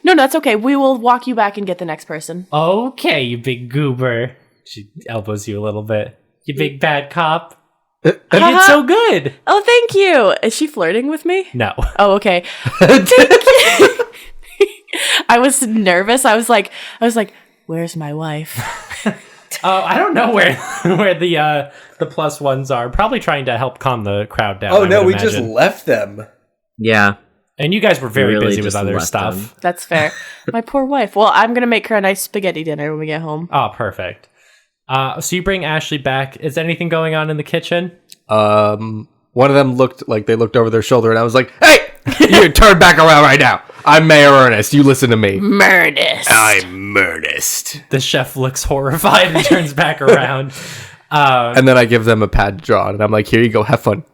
B: No, that's okay. We will walk you back and get the next person.
A: Okay, you big goober. She elbows you a little bit. You big bad cop. You did so good.
B: Oh, thank you. Is she flirting with me?
A: No.
B: Oh, okay. I was nervous. I was like, where's my wife?
A: I don't know where where the plus ones are. Probably trying to help calm the crowd down.
C: Oh
A: I
C: no,
A: would
C: we just
A: imagine.
C: left them.
E: Yeah.
A: And you guys were very
E: Really
A: busy with
E: just
A: other
E: left
A: stuff.
E: them.
B: That's fair. My poor wife. Well, I'm gonna make her a nice spaghetti dinner when we get home.
A: Oh, perfect. So you bring Ashley back. Is anything going on in the kitchen?
C: One of them looked like they looked over their shoulder, and I was like, "Hey, you turn back around right now. I'm Mayor Earnest. You listen to me.
B: Murders.
C: I'm Earnest."
A: The chef looks horrified and turns back around.
C: And then I give them a pad to draw, and I'm like, "Here you go. Have fun."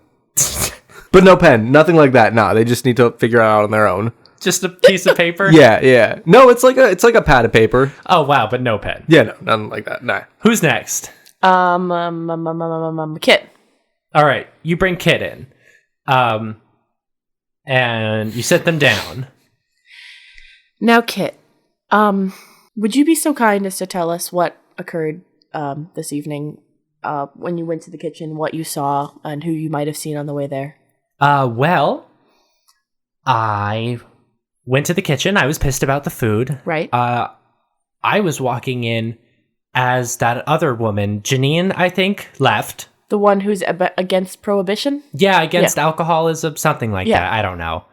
C: But no pen, nothing like that. Nah, they just need to figure it out on their own.
A: Just a piece of paper?
C: Yeah. No, it's like a pad of paper.
A: Oh, wow, but no pen.
C: Yeah, no, nothing like that. Nah.
A: Who's next?
B: Kit.
A: All right, you bring Kit in. And you sit them down.
B: Now, Kit, would you be so kind as to tell us what occurred this evening when you went to the kitchen, what you saw, and who you might have seen on the way there?
A: Well, I went to the kitchen. I was pissed about the food.
B: Right.
A: I was walking in as that other woman, Janine, I think, left.
B: The one who's against prohibition?
A: Yeah, against alcoholism, something like
B: Yeah.
A: that. I don't know.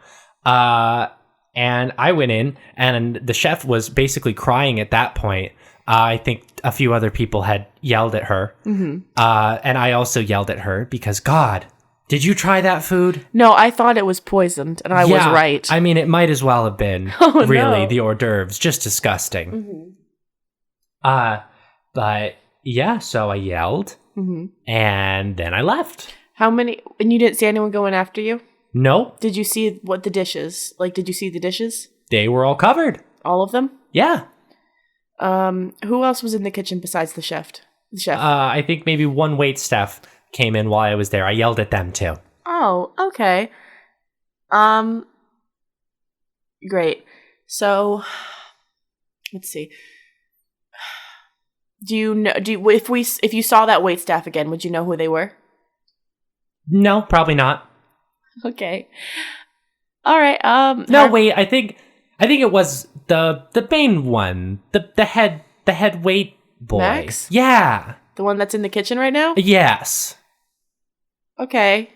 A: And I went in, and the chef was basically crying at that point. I think a few other people had yelled at her. Mm-hmm. And I also yelled at her because, God, did you try that food?
B: No, I thought it was poisoned, and I was right.
A: I mean, it might as well have been,
B: Oh,
A: really,
B: no.
A: the hors d'oeuvres. Just disgusting. Mm-hmm. But, yeah, so I yelled, and then I left.
B: How many? And you didn't see anyone going after you?
A: No,
B: Did you see what the dishes? Like, did you see the dishes?
A: they were all covered.
B: All of them?
A: Yeah.
B: Who else was in the kitchen besides the chef? The chef.
A: I think maybe one wait staff came in while I was there. I yelled at them too.
B: Oh, okay. Great. So, let's see. Do you know? If you saw that wait staff again, would you know who they were?
A: No, probably not.
B: Okay. All right.
A: No, wait. I think it was the main one, the head wait boy.
B: Max?
A: Yeah.
B: The one that's in the kitchen right now.
A: Yes.
B: Okay.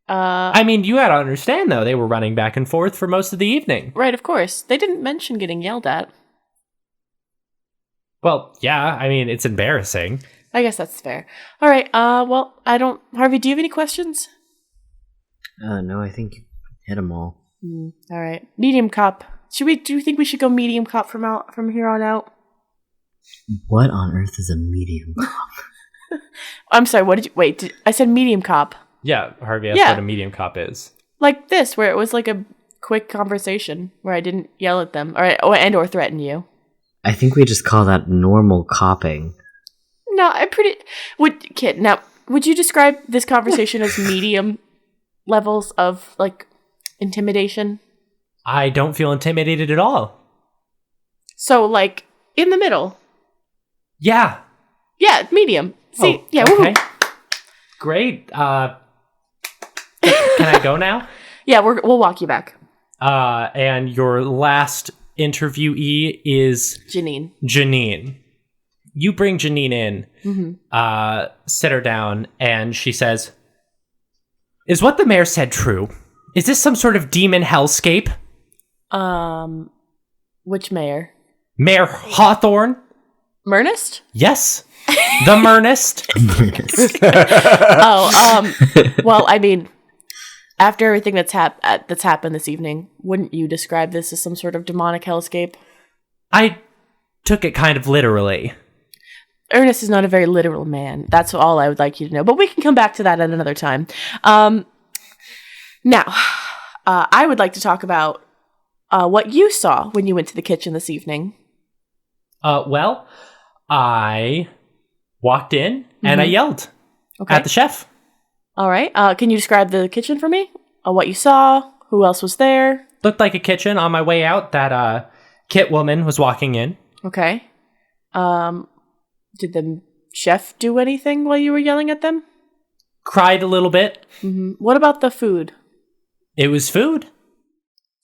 A: I mean, you gotta understand though, they were running back and forth for most of the evening.
B: Right. Of course, they didn't mention getting yelled at.
A: Well, yeah. I mean, it's embarrassing.
B: I guess that's fair. All right. Well, I don't. Harvey, do you have any questions?
E: No, I think you hit them all.
B: All right. Medium cop. Do you think we should go medium cop from here on out?
E: What on earth is a medium cop?
B: I'm sorry. What did you wait? I said medium cop.
A: Yeah, Harvey asked
B: Yeah.
A: what a medium cop is.
B: Like this, where it was like a quick conversation where I didn't yell at them or threaten you.
E: I think we just call that normal copping.
B: No, would you describe this conversation as medium levels of like intimidation?
A: I don't feel intimidated at all.
B: So like in the middle.
A: Yeah.
B: Yeah, medium. See,
A: Oh,
B: yeah,
A: okay.
B: woohoo.
A: Great. Can I go now?
B: Yeah, we'll walk you back.
A: And your last interviewee is
B: Janine.
A: You bring Janine in, sit her down, and she says, "Is what the mayor said true? Is this some sort of demon hellscape?"
B: Which mayor?
A: Mayor Hawthorne?
B: Murnest?
A: Yes. The Earnest.
B: Well, I mean, after everything that's happened this evening, wouldn't you describe this as some sort of demonic hellscape?
A: I took it kind of literally.
B: Ernest is not a very literal man. That's all I would like you to know. But we can come back to that at another time. Now, I would like to talk about what you saw when you went to the kitchen this evening.
A: Well, I walked in and I yelled at the chef.
B: All right. Can you describe the kitchen for me? What you saw? Who else was there?
A: Looked like a kitchen. On my way out, that Kit woman was walking in.
B: Okay. Did the chef do anything while you were yelling at them?
A: Cried a little bit.
B: What about the food?
A: It was food.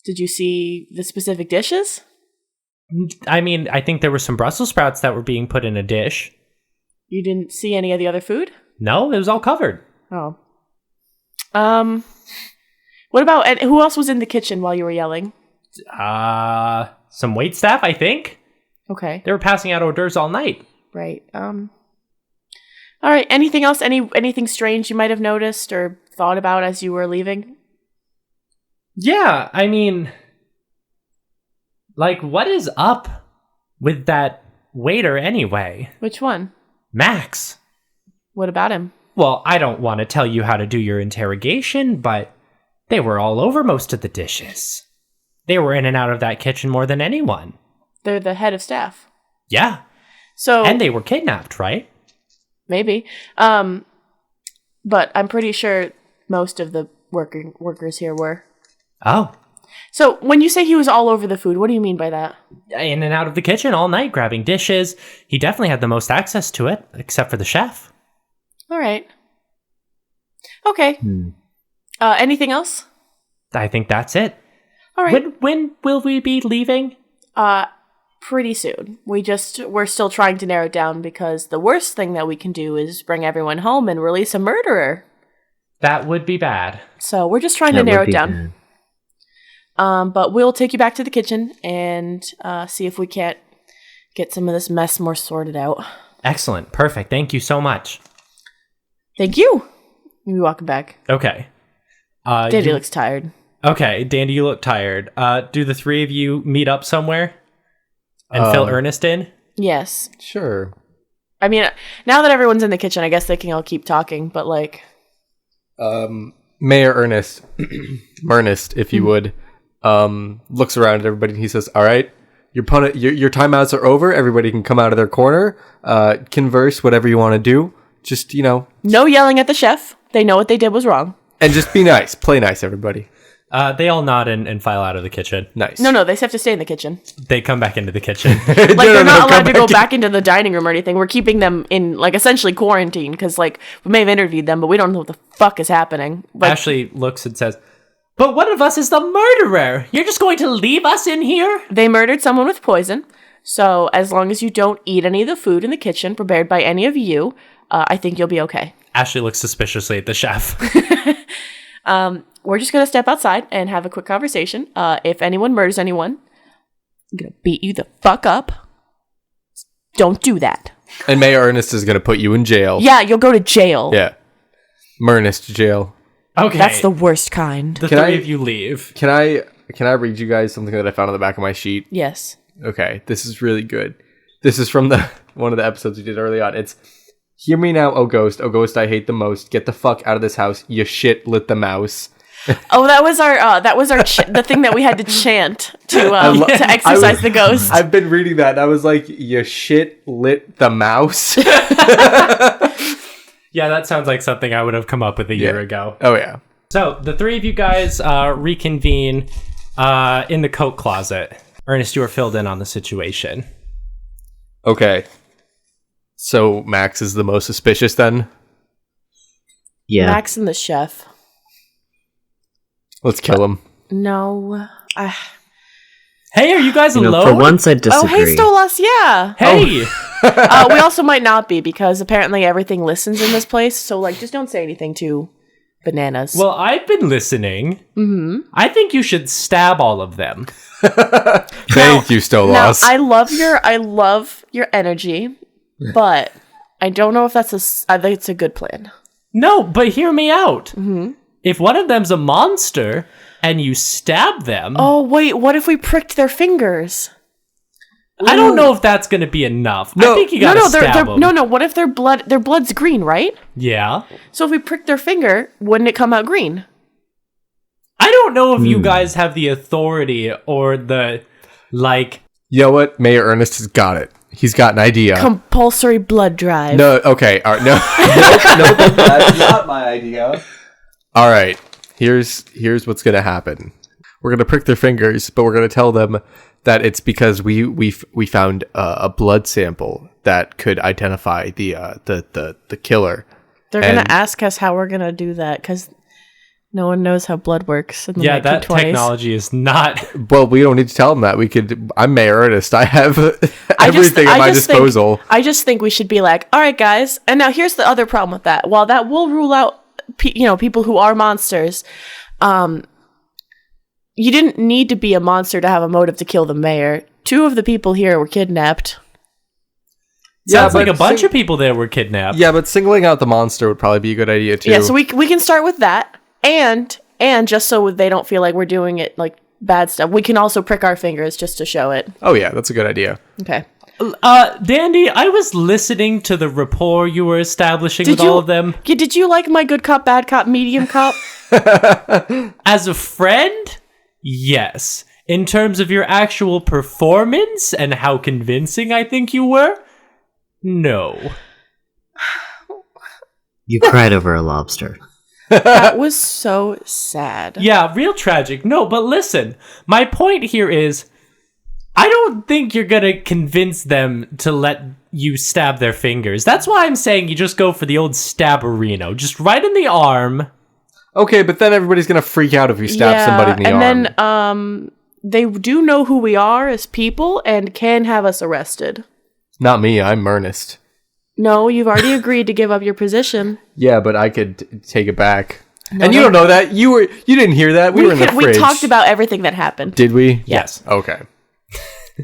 B: Did you see the specific dishes?
A: I mean, I think there were some Brussels sprouts that were being put in a dish.
B: You didn't see any of the other food?
A: No, it was all covered.
B: Oh. What about, and who else was in the kitchen while you were yelling?
A: Some waitstaff, I think.
B: Okay.
A: They were passing out hors d'oeuvres all night.
B: Right. All right. Anything else? Anything strange you might have noticed or thought about as you were leaving?
A: Yeah, I mean, like, what is up with that waiter anyway?
B: Which one?
A: Max.
B: What about him?
A: Well, I don't want to tell you how to do your interrogation, but they were all over most of the dishes. They were in and out of that kitchen more than anyone.
B: They're the head of staff.
A: Yeah.
B: So
A: And they were kidnapped, right?
B: maybe. But I'm pretty sure most of the workers here were.
A: Oh.
B: So when you say he was all over the food, what do you mean by that?
A: In and out of the kitchen all night, grabbing dishes. He definitely had the most access to it, except for the chef.
B: All right. Okay. Anything else?
A: I think that's it.
B: All right.
A: When will we be leaving?
B: Pretty soon. We're still trying to narrow it down because the worst thing that we can do is bring everyone home and release a murderer.
A: That would be bad.
B: So we're just trying to narrow it down. But we'll take you back to the kitchen and see if we can't get some of this mess more sorted out.
A: Excellent. Perfect. Thank you so much.
B: Thank you. We walk back.
A: Okay.
B: Dandy looks tired.
A: Okay, Dandy, you look tired. Do the three of you meet up somewhere and fill Earnest in?
B: Yes.
C: Sure.
B: I mean, now that everyone's in the kitchen, I guess they can all keep talking, but like...
C: Mayor Earnest, if you would, looks around at everybody and he says, all right, your timeouts are over. Everybody can come out of their corner, converse, whatever you want to do. Just,
B: No yelling at the chef. They know what they did was wrong.
C: And just be nice. Play nice, everybody.
A: They all nod and file out of the kitchen.
C: Nice.
B: No, they have to stay in the kitchen.
A: They come back into the kitchen.
B: Like, they're not allowed to go back into the dining room or anything. We're keeping them in, like, essentially quarantine because, like, we may have interviewed them, but we don't know what the fuck is happening. Like,
A: Ashley looks and says, but one of us is the murderer. You're just going to leave us in here?
B: they murdered someone with poison, so as long as you don't eat any of the food in the kitchen prepared by any of you, I think you'll be okay.
A: Ashley looks suspiciously at the chef.
B: We're just going to step outside and have a quick conversation. If anyone murders anyone, I'm going to beat you the fuck up. Don't do that.
C: And Mayor Earnest is going to put you in jail.
B: Yeah, you'll go to jail.
C: Yeah. Murnest jail.
A: Okay.
B: That's the worst kind.
A: The
C: Can
A: three
C: I-
A: of you leave.
C: Can I read you guys something that I found on the back of my sheet?
B: Yes.
C: Okay, this is really good. This is from one of the episodes we did early on. It's, hear me now, oh ghost, I hate the most. Get the fuck out of this house. You shit lit the mouse.
B: Oh, that was our the thing that we had to chant to exercise the ghost.
C: I've been reading that and I was like, you shit lit the mouse.
A: Yeah, that sounds like something I would have come up with a year ago.
C: Oh yeah.
A: So, the three of you guys reconvene in the coat closet. Ernest, you are filled in on the situation.
C: Okay. So Max is the most suspicious then?
E: Yeah.
B: Max and the chef.
C: Let's kill him.
B: No.
A: Hey, are you guys alone?
E: For once, I disagree.
B: Oh, hey, Stolas, yeah.
A: Hey!
B: We also might not be because apparently everything listens in this place. So, like, just don't say anything to bananas.
A: Well, I've been listening. Mm-hmm. I think you should stab all of them.
C: Thank you, Stolas.
B: Now, I love your energy, but I don't know if I think it's a good plan.
A: No, but hear me out. Mm-hmm. If one of them's a monster and you stab them...
B: Oh, wait, what if we pricked their fingers?
A: I don't know if that's going to be enough.
C: No.
A: I think you gotta stab them.
B: No, what if their blood's green, right?
A: Yeah.
B: So if we prick their finger, wouldn't it come out green?
A: I don't know if you guys have the authority or the, like...
C: You know what? Mayor Earnest has got it. He's got an idea.
B: Compulsory blood drive.
C: No, okay. All right, no. no, that's not my idea. All right. Here's what's going to happen. We're going to prick their fingers, but we're going to tell them that it's because we found a blood sample that could identify the killer.
B: They're going to ask us how we're going to do that because no one knows how blood works in the 1920s.
A: That technology is not...
C: Well, we don't need to tell them that. I'm Mayor Earnest. I have everything at my disposal.
B: I just think we should be like, all right, guys. And now here's the other problem with that. While that will rule out, people who are monsters, you didn't need to be a monster to have a motive to kill the mayor. 2 of the people here were kidnapped.
A: Sounds like a bunch of people there were kidnapped.
C: Yeah, but singling out the monster would probably be a good idea too.
B: Yeah, so we can start with that, and just so they don't feel like we're doing it like bad stuff, we can also prick our fingers just to show it.
C: Oh yeah, that's a good idea.
B: Okay.
A: Dandy, I was listening to the rapport you were establishing with all of them.
B: Yeah, did you like my good cop, bad cop, medium cop?
A: As a friend, yes. In terms of your actual performance and how convincing I think you were, no.
E: You cried over a lobster.
B: That was so sad.
A: Yeah, real tragic. No, but listen, my point here is, I don't think you're gonna convince them to let you stab their fingers. That's why I'm saying you just go for the old stabberino. Just right in the arm.
C: Okay, but then everybody's gonna freak out if we stab somebody in the arm.
B: And then, they do know who we are as people and can have us arrested.
C: Not me, I'm Earnest.
B: No, you've already agreed to give up your position.
C: Yeah, but I could take it back. And you don't know that. You didn't hear that. We were in the fridge.
B: We talked about everything that happened.
C: Did we?
A: Yes.
C: Okay.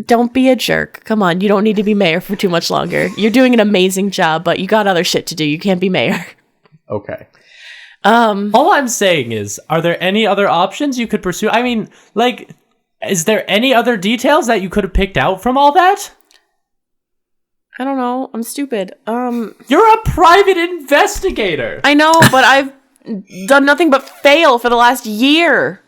B: Don't be a jerk. Come on, you don't need to be mayor for too much longer. You're doing an amazing job, but you got other shit to do. You can't be mayor.
C: Okay.
A: All I'm saying is, are there any other options you could pursue? I mean, like, is there any other details that you could have picked out from all that?
B: I don't know. I'm stupid.
A: You're a private investigator.
B: I know, but I've done nothing but fail for the last year.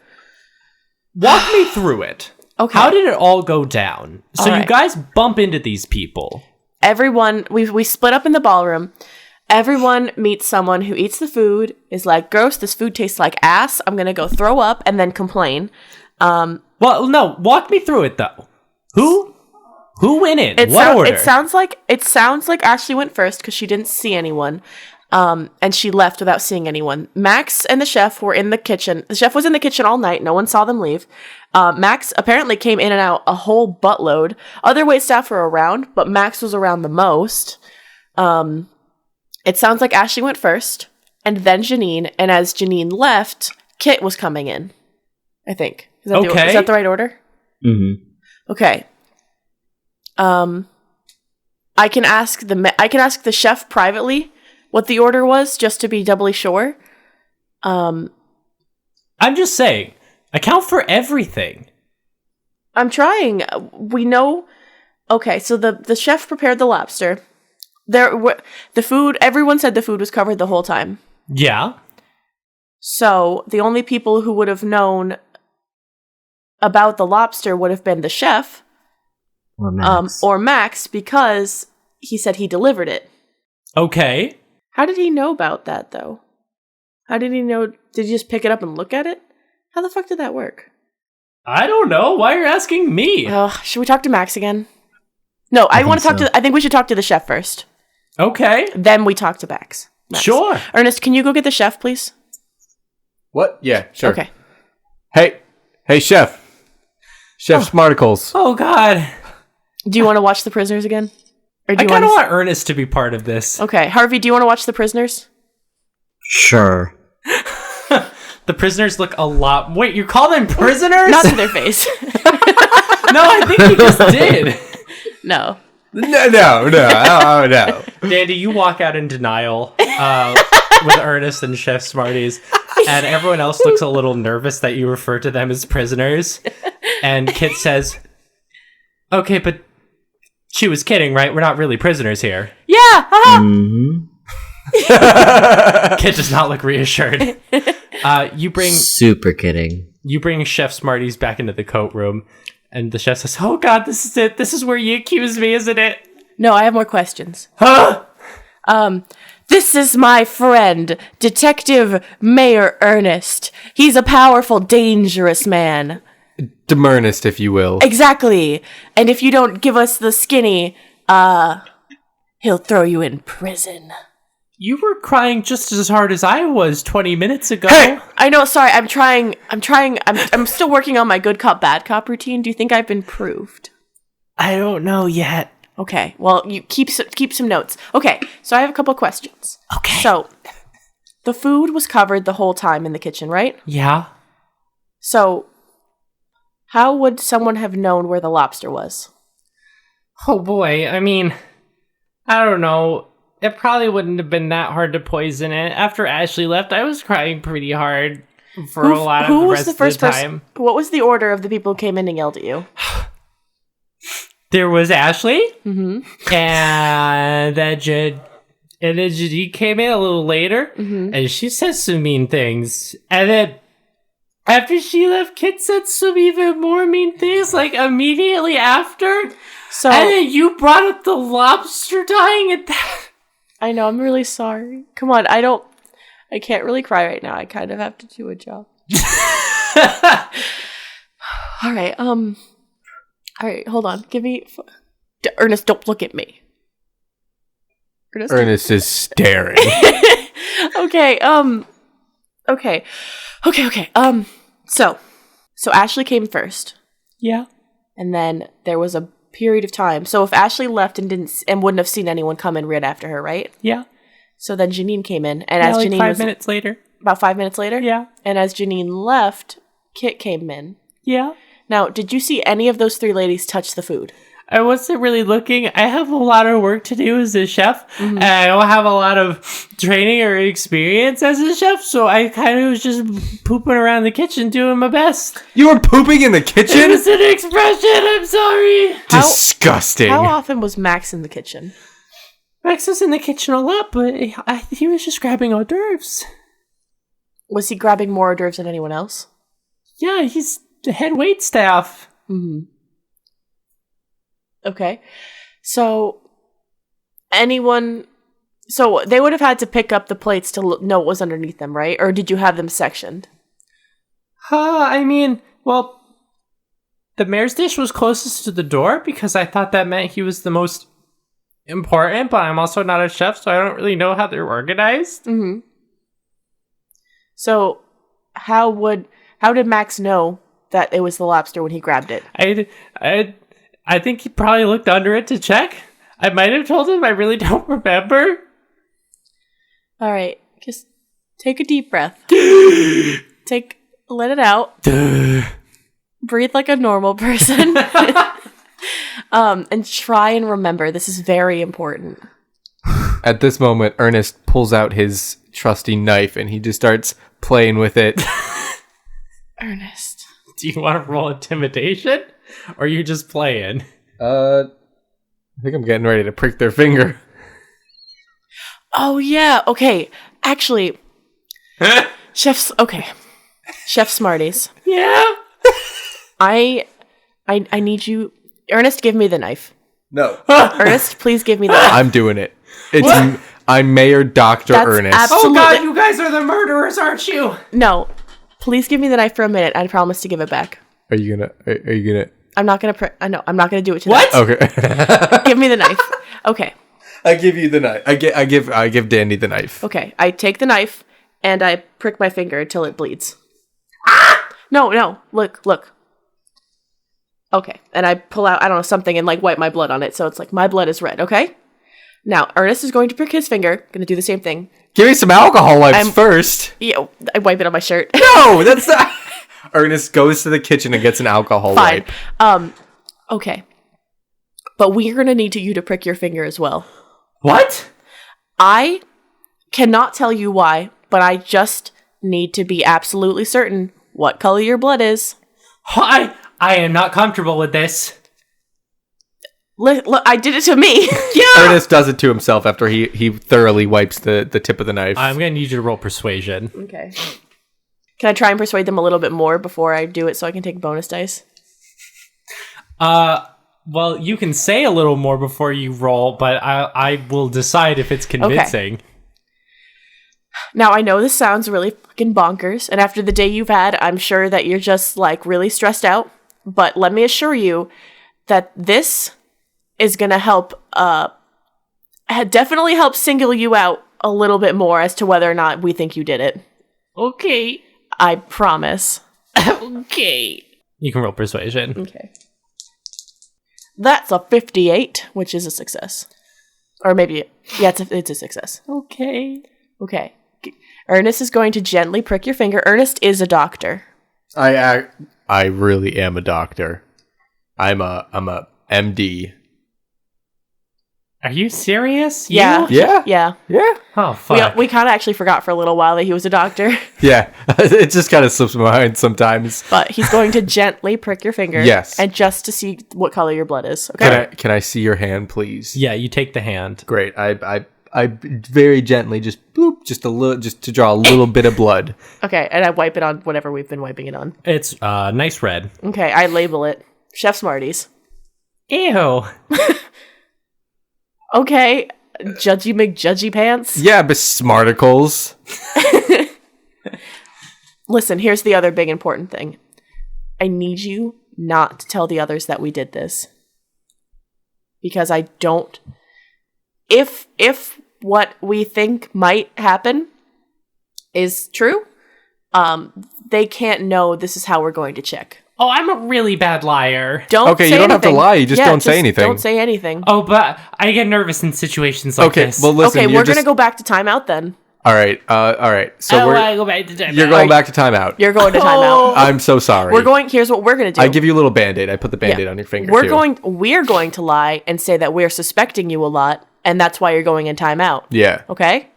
A: Walk me through it.
B: Okay.
A: How did it all go down? So
B: All
A: you
B: right.
A: guys bump into these people.
B: Everyone, we split up in the ballroom. Everyone meets someone who eats the food, is like, gross, this food tastes like ass. I'm going to go throw up and then complain.
A: Well, no, walk me through it though. Who went in? What order?
B: It sounds like Ashley went first because she didn't see anyone. And she left without seeing anyone. Max and the chef were in the kitchen. The chef was in the kitchen all night. No one saw them leave. Max apparently came in and out a whole buttload. Other waitstaff were around, but Max was around the most. It sounds like Ashley went first, and then Janine. And as Janine left, Kit was coming in. I think. Is that the right order?
E: Mm-hmm.
B: Okay. I can ask the chef privately what the order was, just to be doubly sure.
A: I'm just saying, account for everything.
B: I'm trying. We know. Okay, so the chef prepared the lobster. The food. Everyone said the food was covered the whole time.
A: Yeah.
B: So the only people who would have known about the lobster would have been the chef, or Max, because he said he delivered it.
A: Okay.
B: How did he know about that, though? How did he know? Did he just pick it up and look at it? How the fuck did that work?
A: I don't know. Why are you asking me?
B: Should we talk to Max again? No, I want to talk to. I think we should talk to the chef first.
A: Okay.
B: Then we talk to Max.
A: Sure.
B: Ernest, can you go get the chef, please?
C: What? Yeah, sure.
B: Okay.
C: Hey, chef. Chef Smarticles.
A: Oh, God.
B: Do you want to watch The Prisoners again? Or do
A: I
B: you
A: kind of
B: wanna
A: want Earnest to be part of this.
B: Okay, Harvey, do you want to watch The Prisoners?
E: Sure.
A: The prisoners look a lot... Wait, you call them prisoners?
B: Not to their face.
A: No, I think you just did.
B: No.
C: No.
A: Dandy, you walk out in denial with Ernest and Chef Smarties, and everyone else looks a little nervous that you refer to them as prisoners. And Kit says, okay, but she was kidding, right? We're not really prisoners here.
B: Yeah! Haha!
E: Mm-hmm.
A: Kit does not look reassured. You bring
E: kidding.
A: You bring Chef Smarties back into the coat room, and the chef says, oh God, this is it. This is where you accuse me, isn't it?
B: No, I have more questions.
A: Huh?
B: This is my friend, Detective Mayor Earnest. He's a powerful, dangerous man.
C: Demernest, if you will.
B: Exactly. And if you don't give us the skinny, he'll throw you in prison.
A: You were crying just as hard as I was 20 minutes ago.
C: Hey!
B: I know, sorry, I'm still working on my good cop, bad cop routine. Do you think I've been proved?
A: I don't know yet.
B: Okay. Well, you keep some notes. Okay. So I have a couple questions.
A: Okay.
B: So the food was covered the whole time in the kitchen, right?
A: Yeah.
B: So how would someone have known where the lobster was?
A: Oh boy, I mean, I don't know. It probably wouldn't have been that hard to poison it. After Ashley left, I was crying pretty hard for a lot of the rest of the time.
B: What was the order of the people who came in and yelled at you?
A: There was Ashley,
B: Mm-hmm.
A: and then Janine came in a little later, and she said some mean things. And then after she left, Kit said some even more mean things, like immediately after.
B: So
A: And then you brought up the lobster dying at that.
B: I know, I'm really sorry. Come on, I can't really cry right now. I kind of have to do a job. All right, hold on. Give me Ernest, don't look at me.
C: Ernest is staring.
B: Okay, okay. So Ashley came first,
A: Yeah.
B: and then there was a period of time. So if Ashley left and wouldn't have seen anyone come in right after her, right?
A: Yeah.
B: So then Janine came in, and
A: Yeah,
B: as
A: like
B: Janine
A: 5
B: was
A: minutes later.
B: about 5 minutes later,
A: Yeah.
B: and as Janine left, Kit came in.
A: Yeah.
B: Now, did you see any of those three ladies touch the food?
A: I wasn't really looking. I have a lot of work to do as a chef, and I don't have a lot of training or experience as a chef, so I kind of was just pooping around the kitchen doing my best.
C: You were pooping in the
A: It
C: kitchen?
A: was an expression. I'm sorry.
C: Disgusting.
B: How often was Max in the kitchen?
A: Max was in the kitchen a lot, but he was just grabbing hors d'oeuvres.
B: Was he grabbing more hors d'oeuvres than anyone else?
A: Yeah, he's the head wait staff.
B: Mm-hmm. Okay. So they would have had to pick up the plates to know what was underneath them, right? Or did you have them sectioned?
A: I mean, well, the mayor's dish was closest to the door because I thought that meant he was the most important, but I'm also not a chef, so I don't really know how they're organized.
B: Mm-hmm. So how did Max know that it was the lobster when he grabbed it?
A: I think he probably looked under it to check. I might have told him. I really don't remember.
B: All right, just take a deep breath. Let it out. Breathe like a normal person. And try and remember. This is very important.
C: At this moment, Ernest pulls out his trusty knife and he just starts playing with it.
B: Ernest.
A: Do you want to roll intimidation? Or are you just playing?
C: I think I'm getting ready to prick their finger.
B: Oh, yeah. Okay. Actually, Chef Smarties.
A: Yeah.
B: I need you. Ernest, give me the knife.
C: No.
B: Ernest, please give me the knife.
C: I'm doing it. I'm Mayor Dr.
B: That's
C: Earnest.
B: absolutely-
A: Oh god, you guys are the murderers, aren't you?
B: No. Please give me the knife for a minute. I promise to give it back.
C: Are you gonna?
B: I'm not gonna. I know. I'm not gonna do it today.
A: What?
C: Okay.
B: Give me the knife. Okay.
C: I give you the knife. I give Danny the knife.
B: Okay. I take the knife and I prick my finger until it bleeds. No. Look. Okay. And I pull out, I don't know, something and like wipe my blood on it. So it's like my blood is red. Okay. Now Ernest is going to prick his finger. Gonna do the same thing.
C: Give me some alcohol wipes first.
B: Yeah. I wipe it on my shirt.
C: No, that's not. Ernest goes to the kitchen and gets an alcohol
B: Fine.
C: wipe.
B: Okay. But we're gonna need you to prick your finger as well.
A: What?
B: I cannot tell you why, but I just need to be absolutely certain what color your blood is.
A: I am not comfortable with this.
B: Look, I did it to me.
A: Yeah.
C: Ernest does it to himself after he thoroughly wipes the tip of the knife.
A: I'm gonna need you to roll persuasion.
B: Okay. Can I try and persuade them a little bit more before I do it so I can take bonus dice?
A: Well, you can say a little more before you roll, but I will decide if it's convincing.
B: Now, I know this sounds really fucking bonkers, and after the day you've had, I'm sure that you're just, like, really stressed out. But let me assure you that this is gonna help, definitely help single you out a little bit more as to whether or not we think you did it.
A: Okay.
B: I promise.
A: Okay. You can roll persuasion.
B: Okay. That's a 58, which is a success. Or maybe, yeah, it's a success.
A: Okay.
B: Okay. Ernest is going to gently prick your finger. Ernest is a doctor.
C: I really am a doctor. I'm a MD.
A: Are you serious?
B: Yeah.
C: Yeah.
B: Yeah.
C: Yeah.
A: Oh, fuck.
B: We kind of actually forgot for a little while that he was a doctor.
C: Yeah. It just kind of slips my mind sometimes.
B: But he's going to gently prick your finger.
C: Yes.
B: And just to see what color your blood is. Okay.
C: Can I see your hand, please?
A: Yeah, you take the hand.
C: Great. I very gently just boop, just a little, just to draw a little bit of blood.
B: Okay. And I wipe it on whatever we've been wiping it on.
A: It's nice red.
B: Okay. I label it Chef Smarties.
A: Ew.
B: Okay. Judgy McJudgy pants.
C: Yeah, but smarticles.
B: Listen, here's the other big important thing. I need you not to tell the others that we did this. Because I don't... If what we think might happen is true, they can't know this is how we're going to check.
A: Oh, I'm a really bad liar.
B: Don't
C: Okay,
B: say
C: you don't have to
B: anything.
C: lie, you just don't say anything.
B: Don't say anything.
A: Oh, but I get nervous in situations like
C: Okay,
A: this.
C: well listen,
B: Okay,
C: you're
B: we're
C: just...
B: going to go back to timeout then.
C: All right. So
A: I
C: we're
A: want to go back to time.
C: you're going back to timeout.
B: You're going to timeout.
C: I'm so sorry.
B: Here's what we're going to do.
C: I give you a little band-aid. I put the band-aid
B: Yeah.
C: on your finger
B: We're
C: too.
B: going to lie and say that we're suspecting you a lot, and that's why you're going in timeout.
C: Yeah.
B: Okay?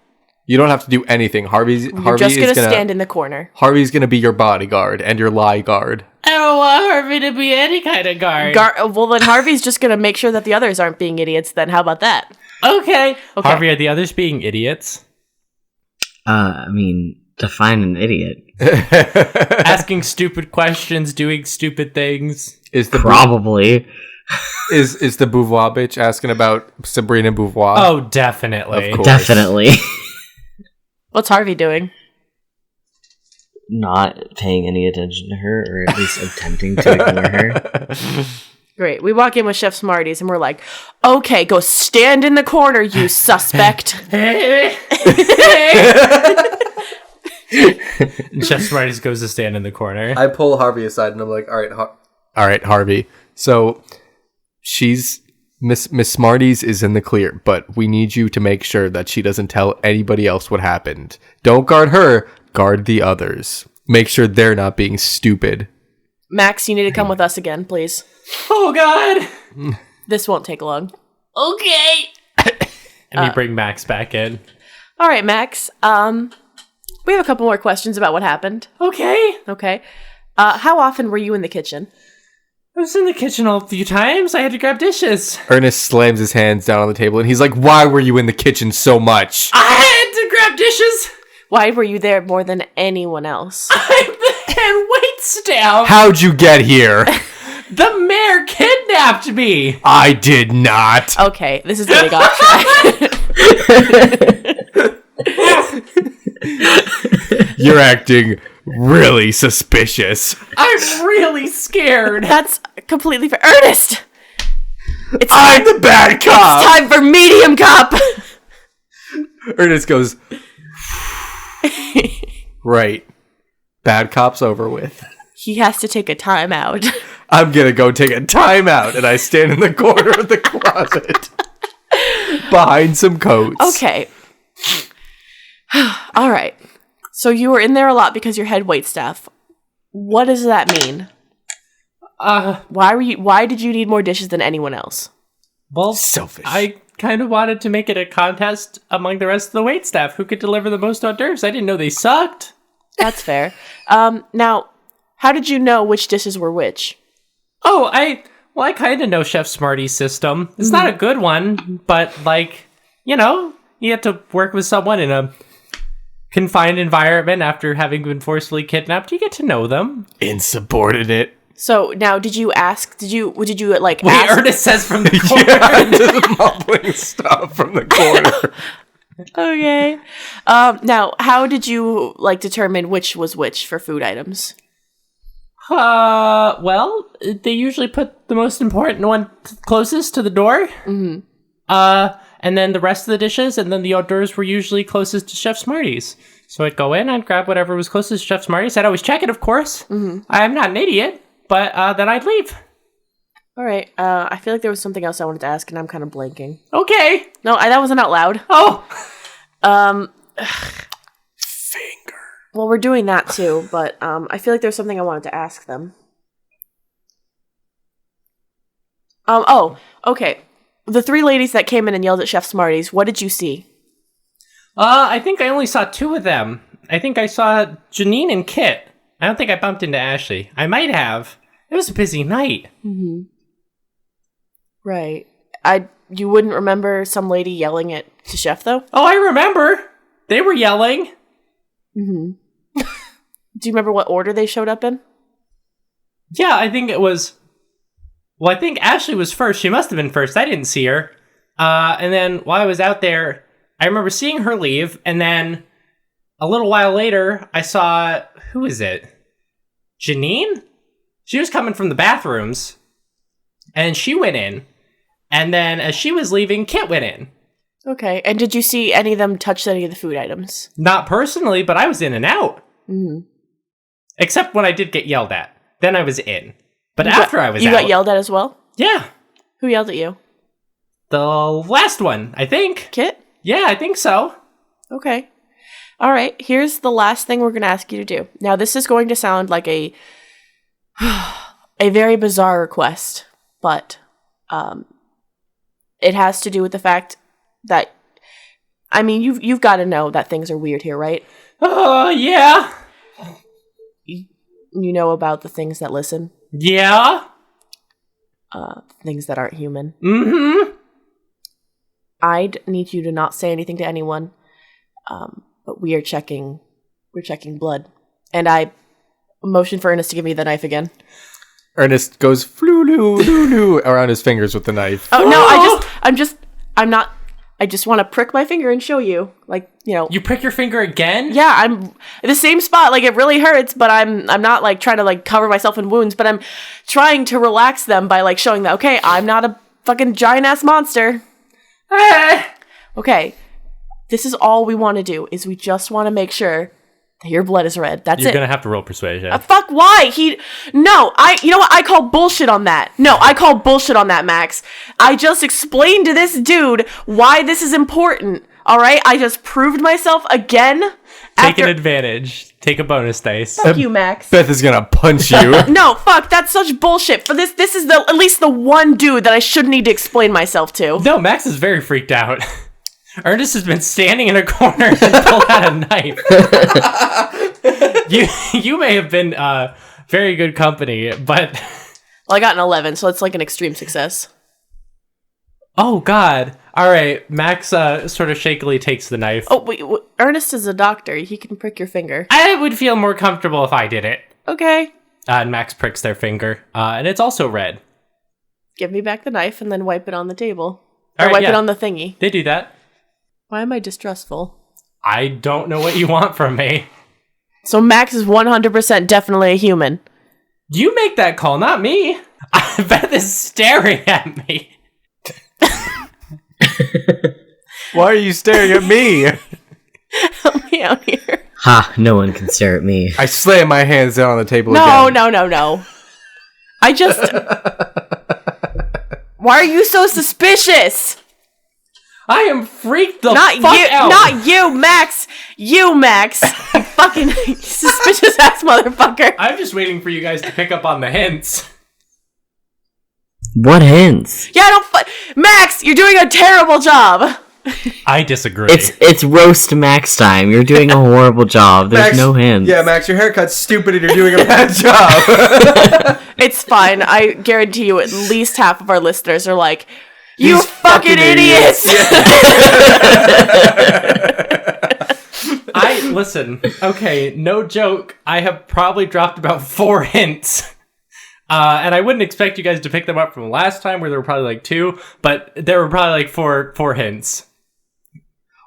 C: You don't have to do anything. Harvey
B: You're just
C: is
B: going to
C: gonna
B: stand in the corner.
C: Harvey's gonna be your bodyguard and your lie guard.
A: I don't want Harvey to be any kind of guard.
B: Well, then Harvey's just going to make sure that the others aren't being idiots then. How about that?
A: Okay. Harvey, are the others being idiots?
E: Define an idiot.
A: Asking stupid questions, doing stupid things.
C: Is the
E: Probably.
C: is the Beauvoir bitch asking about Sabrina Beauvoir?
A: Oh, definitely.
C: Of course.
E: Definitely.
B: What's Harvey doing?
E: Not paying any attention to her, or at least attempting to ignore her.
B: Great. We walk in with Chef Smarties and we're like, okay, go stand in the corner, you suspect.
A: Chef Smarties goes to stand in the corner.
C: I pull Harvey aside and I'm like, all right, Harvey. So she's Miss Smarties is in the clear, but we need you to make sure that she doesn't tell anybody else what happened. Don't guard her, guard the others. Make sure they're not being stupid.
B: Max, you need to come with us again, please.
A: Oh, God.
B: This won't take long.
A: Okay. And you bring Max back in.
B: All right, Max. We have a couple more questions about what happened.
A: Okay.
B: Okay. How often were you in the kitchen?
A: I was in the kitchen a few times. I had to grab dishes.
C: Ernest slams his hands down on the table and he's like, why were you in the kitchen so much?
A: I had to grab dishes.
B: Why were you there more than anyone else?
A: I'm the head waitstaff.
C: How'd you get here?
A: The mayor kidnapped me.
C: I did not.
B: Okay, this is getting off track.
C: You're acting really suspicious.
A: I'm really scared.
B: That's completely fair. Ernest!
C: I'm the bad cop.
B: Time for medium cop!
C: Ernest goes, right. Bad cop's over with.
B: He has to take a time out.
C: I'm gonna go take a timeout, and I stand in the corner of the closet behind some coats.
B: Okay. All right. So you were in there a lot because you're head waitstaff. What does that mean? Why did you need more dishes than anyone else?
A: Well,
C: Selfish.
A: I kind of wanted to make it a contest among the rest of the waitstaff who could deliver the most hors d'oeuvres. I didn't know they sucked.
B: That's fair. Now, how did you know which dishes were which?
A: Oh, I kind of know Chef Smarty's system. It's not a good one, but you have to work with someone in a confined environment after having been forcefully kidnapped. You get to know them.
C: Insubordinate.
B: So now, did you ask? Did you
A: Wait,
B: ask?
A: Ernest says from the corner.
C: Yeah, I'm just mumbling stuff from the corner.
B: Okay. Now, how did you determine which was which for food items?
A: Well, they usually put the most important one closest to the door. Mm-hmm. And then the rest of the dishes, and then the hors d'oeuvres were usually closest to Chef Smarty's. So I'd go in, I'd grab whatever was closest to Chef Smarty's. I'd always check it, of course. Mm-hmm. I'm not an idiot, but then I'd leave.
B: All right. I feel like there was something else I wanted to ask, and I'm kind of blanking.
A: Okay.
B: No, that wasn't out loud.
A: Oh.
C: Finger.
B: Well, we're doing that too, but I feel like there's something I wanted to ask them. Okay. The 3 ladies that came in and yelled at Chef Smarties, what did you see?
A: I think I only saw 2 of them. I think I saw Janine and Kit. I don't think I bumped into Ashley. I might have. It was a busy night.
B: Mm-hmm. Right. You wouldn't remember some lady yelling at the chef, though?
A: Oh, I remember. They were yelling.
B: Mm-hmm. Do you remember what order they showed up in?
A: Yeah, I think it was... Well, I think Ashley was first. She must have been first. I didn't see her. And then while I was out there, I remember seeing her leave. And then a little while later, I saw... Who is it? Janine? She was coming from the bathrooms. And she went in. And then as she was leaving, Kit went in.
B: Okay. And did you see any of them touch any of the food items?
A: Not personally, but I was in and out.
B: Mm-hmm.
A: Except when I did get yelled at. Then I was in. But after I was out...
B: You got yelled at as well?
A: Yeah.
B: Who yelled at you?
A: The last one, I think.
B: Kit?
A: Yeah, I think so.
B: Okay. All right. Here's the last thing we're going to ask you to do. Now, this is going to sound like a very bizarre request, but it has to do with the fact that, I mean, you've got to know that things are weird here, right?
A: Yeah.
B: You know about the things that listen?
A: Yeah.
B: Things that aren't human.
A: Mm-hmm.
B: I'd need you to not say anything to anyone, but we're checking blood. And I motion for Earnest to give me the knife again.
C: Ernest goes floo-loo around his fingers with the knife.
B: Oh, no, I just want to prick my finger and show you. Like, you know.
A: You prick your finger again?
B: Yeah, I'm the same spot. Like, it really hurts, but I'm not, like, trying to, like, cover myself in wounds, but I'm trying to relax them by, like, showing that, okay, I'm not a fucking giant-ass monster. Okay, this is all we want to do, is we just want to make sure that your blood is red. That's
A: You're
B: it.
A: gonna have to roll persuasion.
B: Fuck, why? You know what? I call bullshit on that. No, I call bullshit on that, Max. I just explained to this dude why this is important. All right? I just proved myself again.
A: Take an advantage. Take a bonus dice.
B: Fuck you, Max.
C: Beth is gonna punch you.
B: No, fuck, that's such bullshit. For this is at least the one dude that I shouldn't need to explain myself to.
A: No, Max is very freaked out. Ernest has been standing in a corner and pulled out a knife. You may have been very good company, but...
B: Well, I got an 11, so it's like an extreme success.
A: Oh, God. All right, Max sort of shakily takes the knife.
B: Oh, wait, Ernest is a doctor. He can prick your finger.
A: I would feel more comfortable if I did it.
B: Okay.
A: And Max pricks their finger, and it's also red.
B: Give me back the knife and then wipe it on the table.
A: All
B: Or
A: right,
B: wipe
A: yeah.
B: it on the thingy.
A: They do that.
B: Why am I distrustful?
A: I don't know what you want from me.
B: So Max is 100% definitely a human.
A: You make that call, not me. Beth is staring at me.
C: Why are you staring at me?
B: Help me out here.
E: Ha, no one can stare at me.
C: I slam my hands down on the table
B: No.
C: again.
B: I just... Why are you so suspicious?
A: I am freaked the
B: Not
A: fuck
B: you,
A: out.
B: not you, Max. You, Max. You fucking suspicious ass motherfucker.
A: I'm just waiting for you guys to pick up on the hints.
E: What hints?
B: Yeah, Max, you're doing a terrible job.
A: I disagree.
E: It's roast Max time. You're doing a horrible job. There's
C: Max,
E: no hints.
C: Yeah, Max, your haircut's stupid and you're doing a bad job.
B: It's fine. I guarantee you at least half of our listeners are like, you fucking idiots!
A: Listen, okay, no joke. I have probably dropped about 4 hints. And I wouldn't expect you guys to pick them up from last time where there were probably like 2, but there were probably like four hints.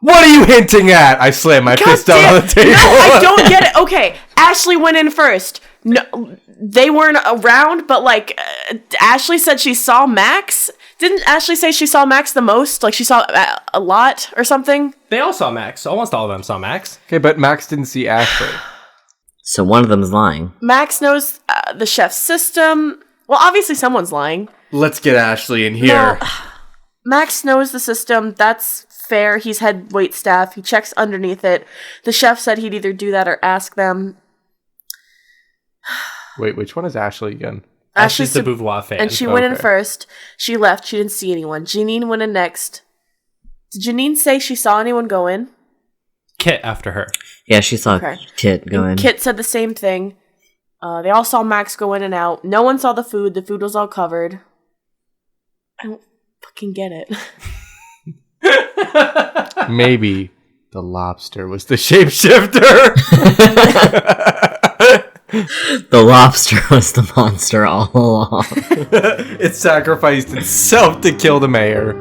C: What are you hinting at? I slam my fist down on the table.
B: No, I don't get it. Okay, Ashley went in first. No, they weren't around, but like, Ashley said she saw Max. Didn't Ashley say she saw Max the most? Like she saw a lot or something?
A: They all saw Max. Almost all of them saw Max.
C: Okay, but Max didn't see Ashley.
E: So one of them is lying.
B: Max knows the chef's system. Well, obviously someone's lying.
C: Let's get Ashley in here.
B: No, Max knows the system. That's fair. He's head waitstaff. He checks underneath it. The chef said he'd either do that or ask them.
C: Wait, which one is Ashley again?
A: Ashley's the Beauvoir fan.
B: And she went in first. She left. She didn't see anyone. Janine went in next. Did Janine say she saw anyone go in?
A: Kit after her.
E: Yeah, she saw
B: Okay.
E: Kit go in.
B: Kit said the same thing. They all saw Max go in and out. No one saw the food. The food was all covered. I don't fucking get it.
C: Maybe the lobster was the shapeshifter.
E: The lobster was the monster all along.
C: It sacrificed itself to kill the mayor.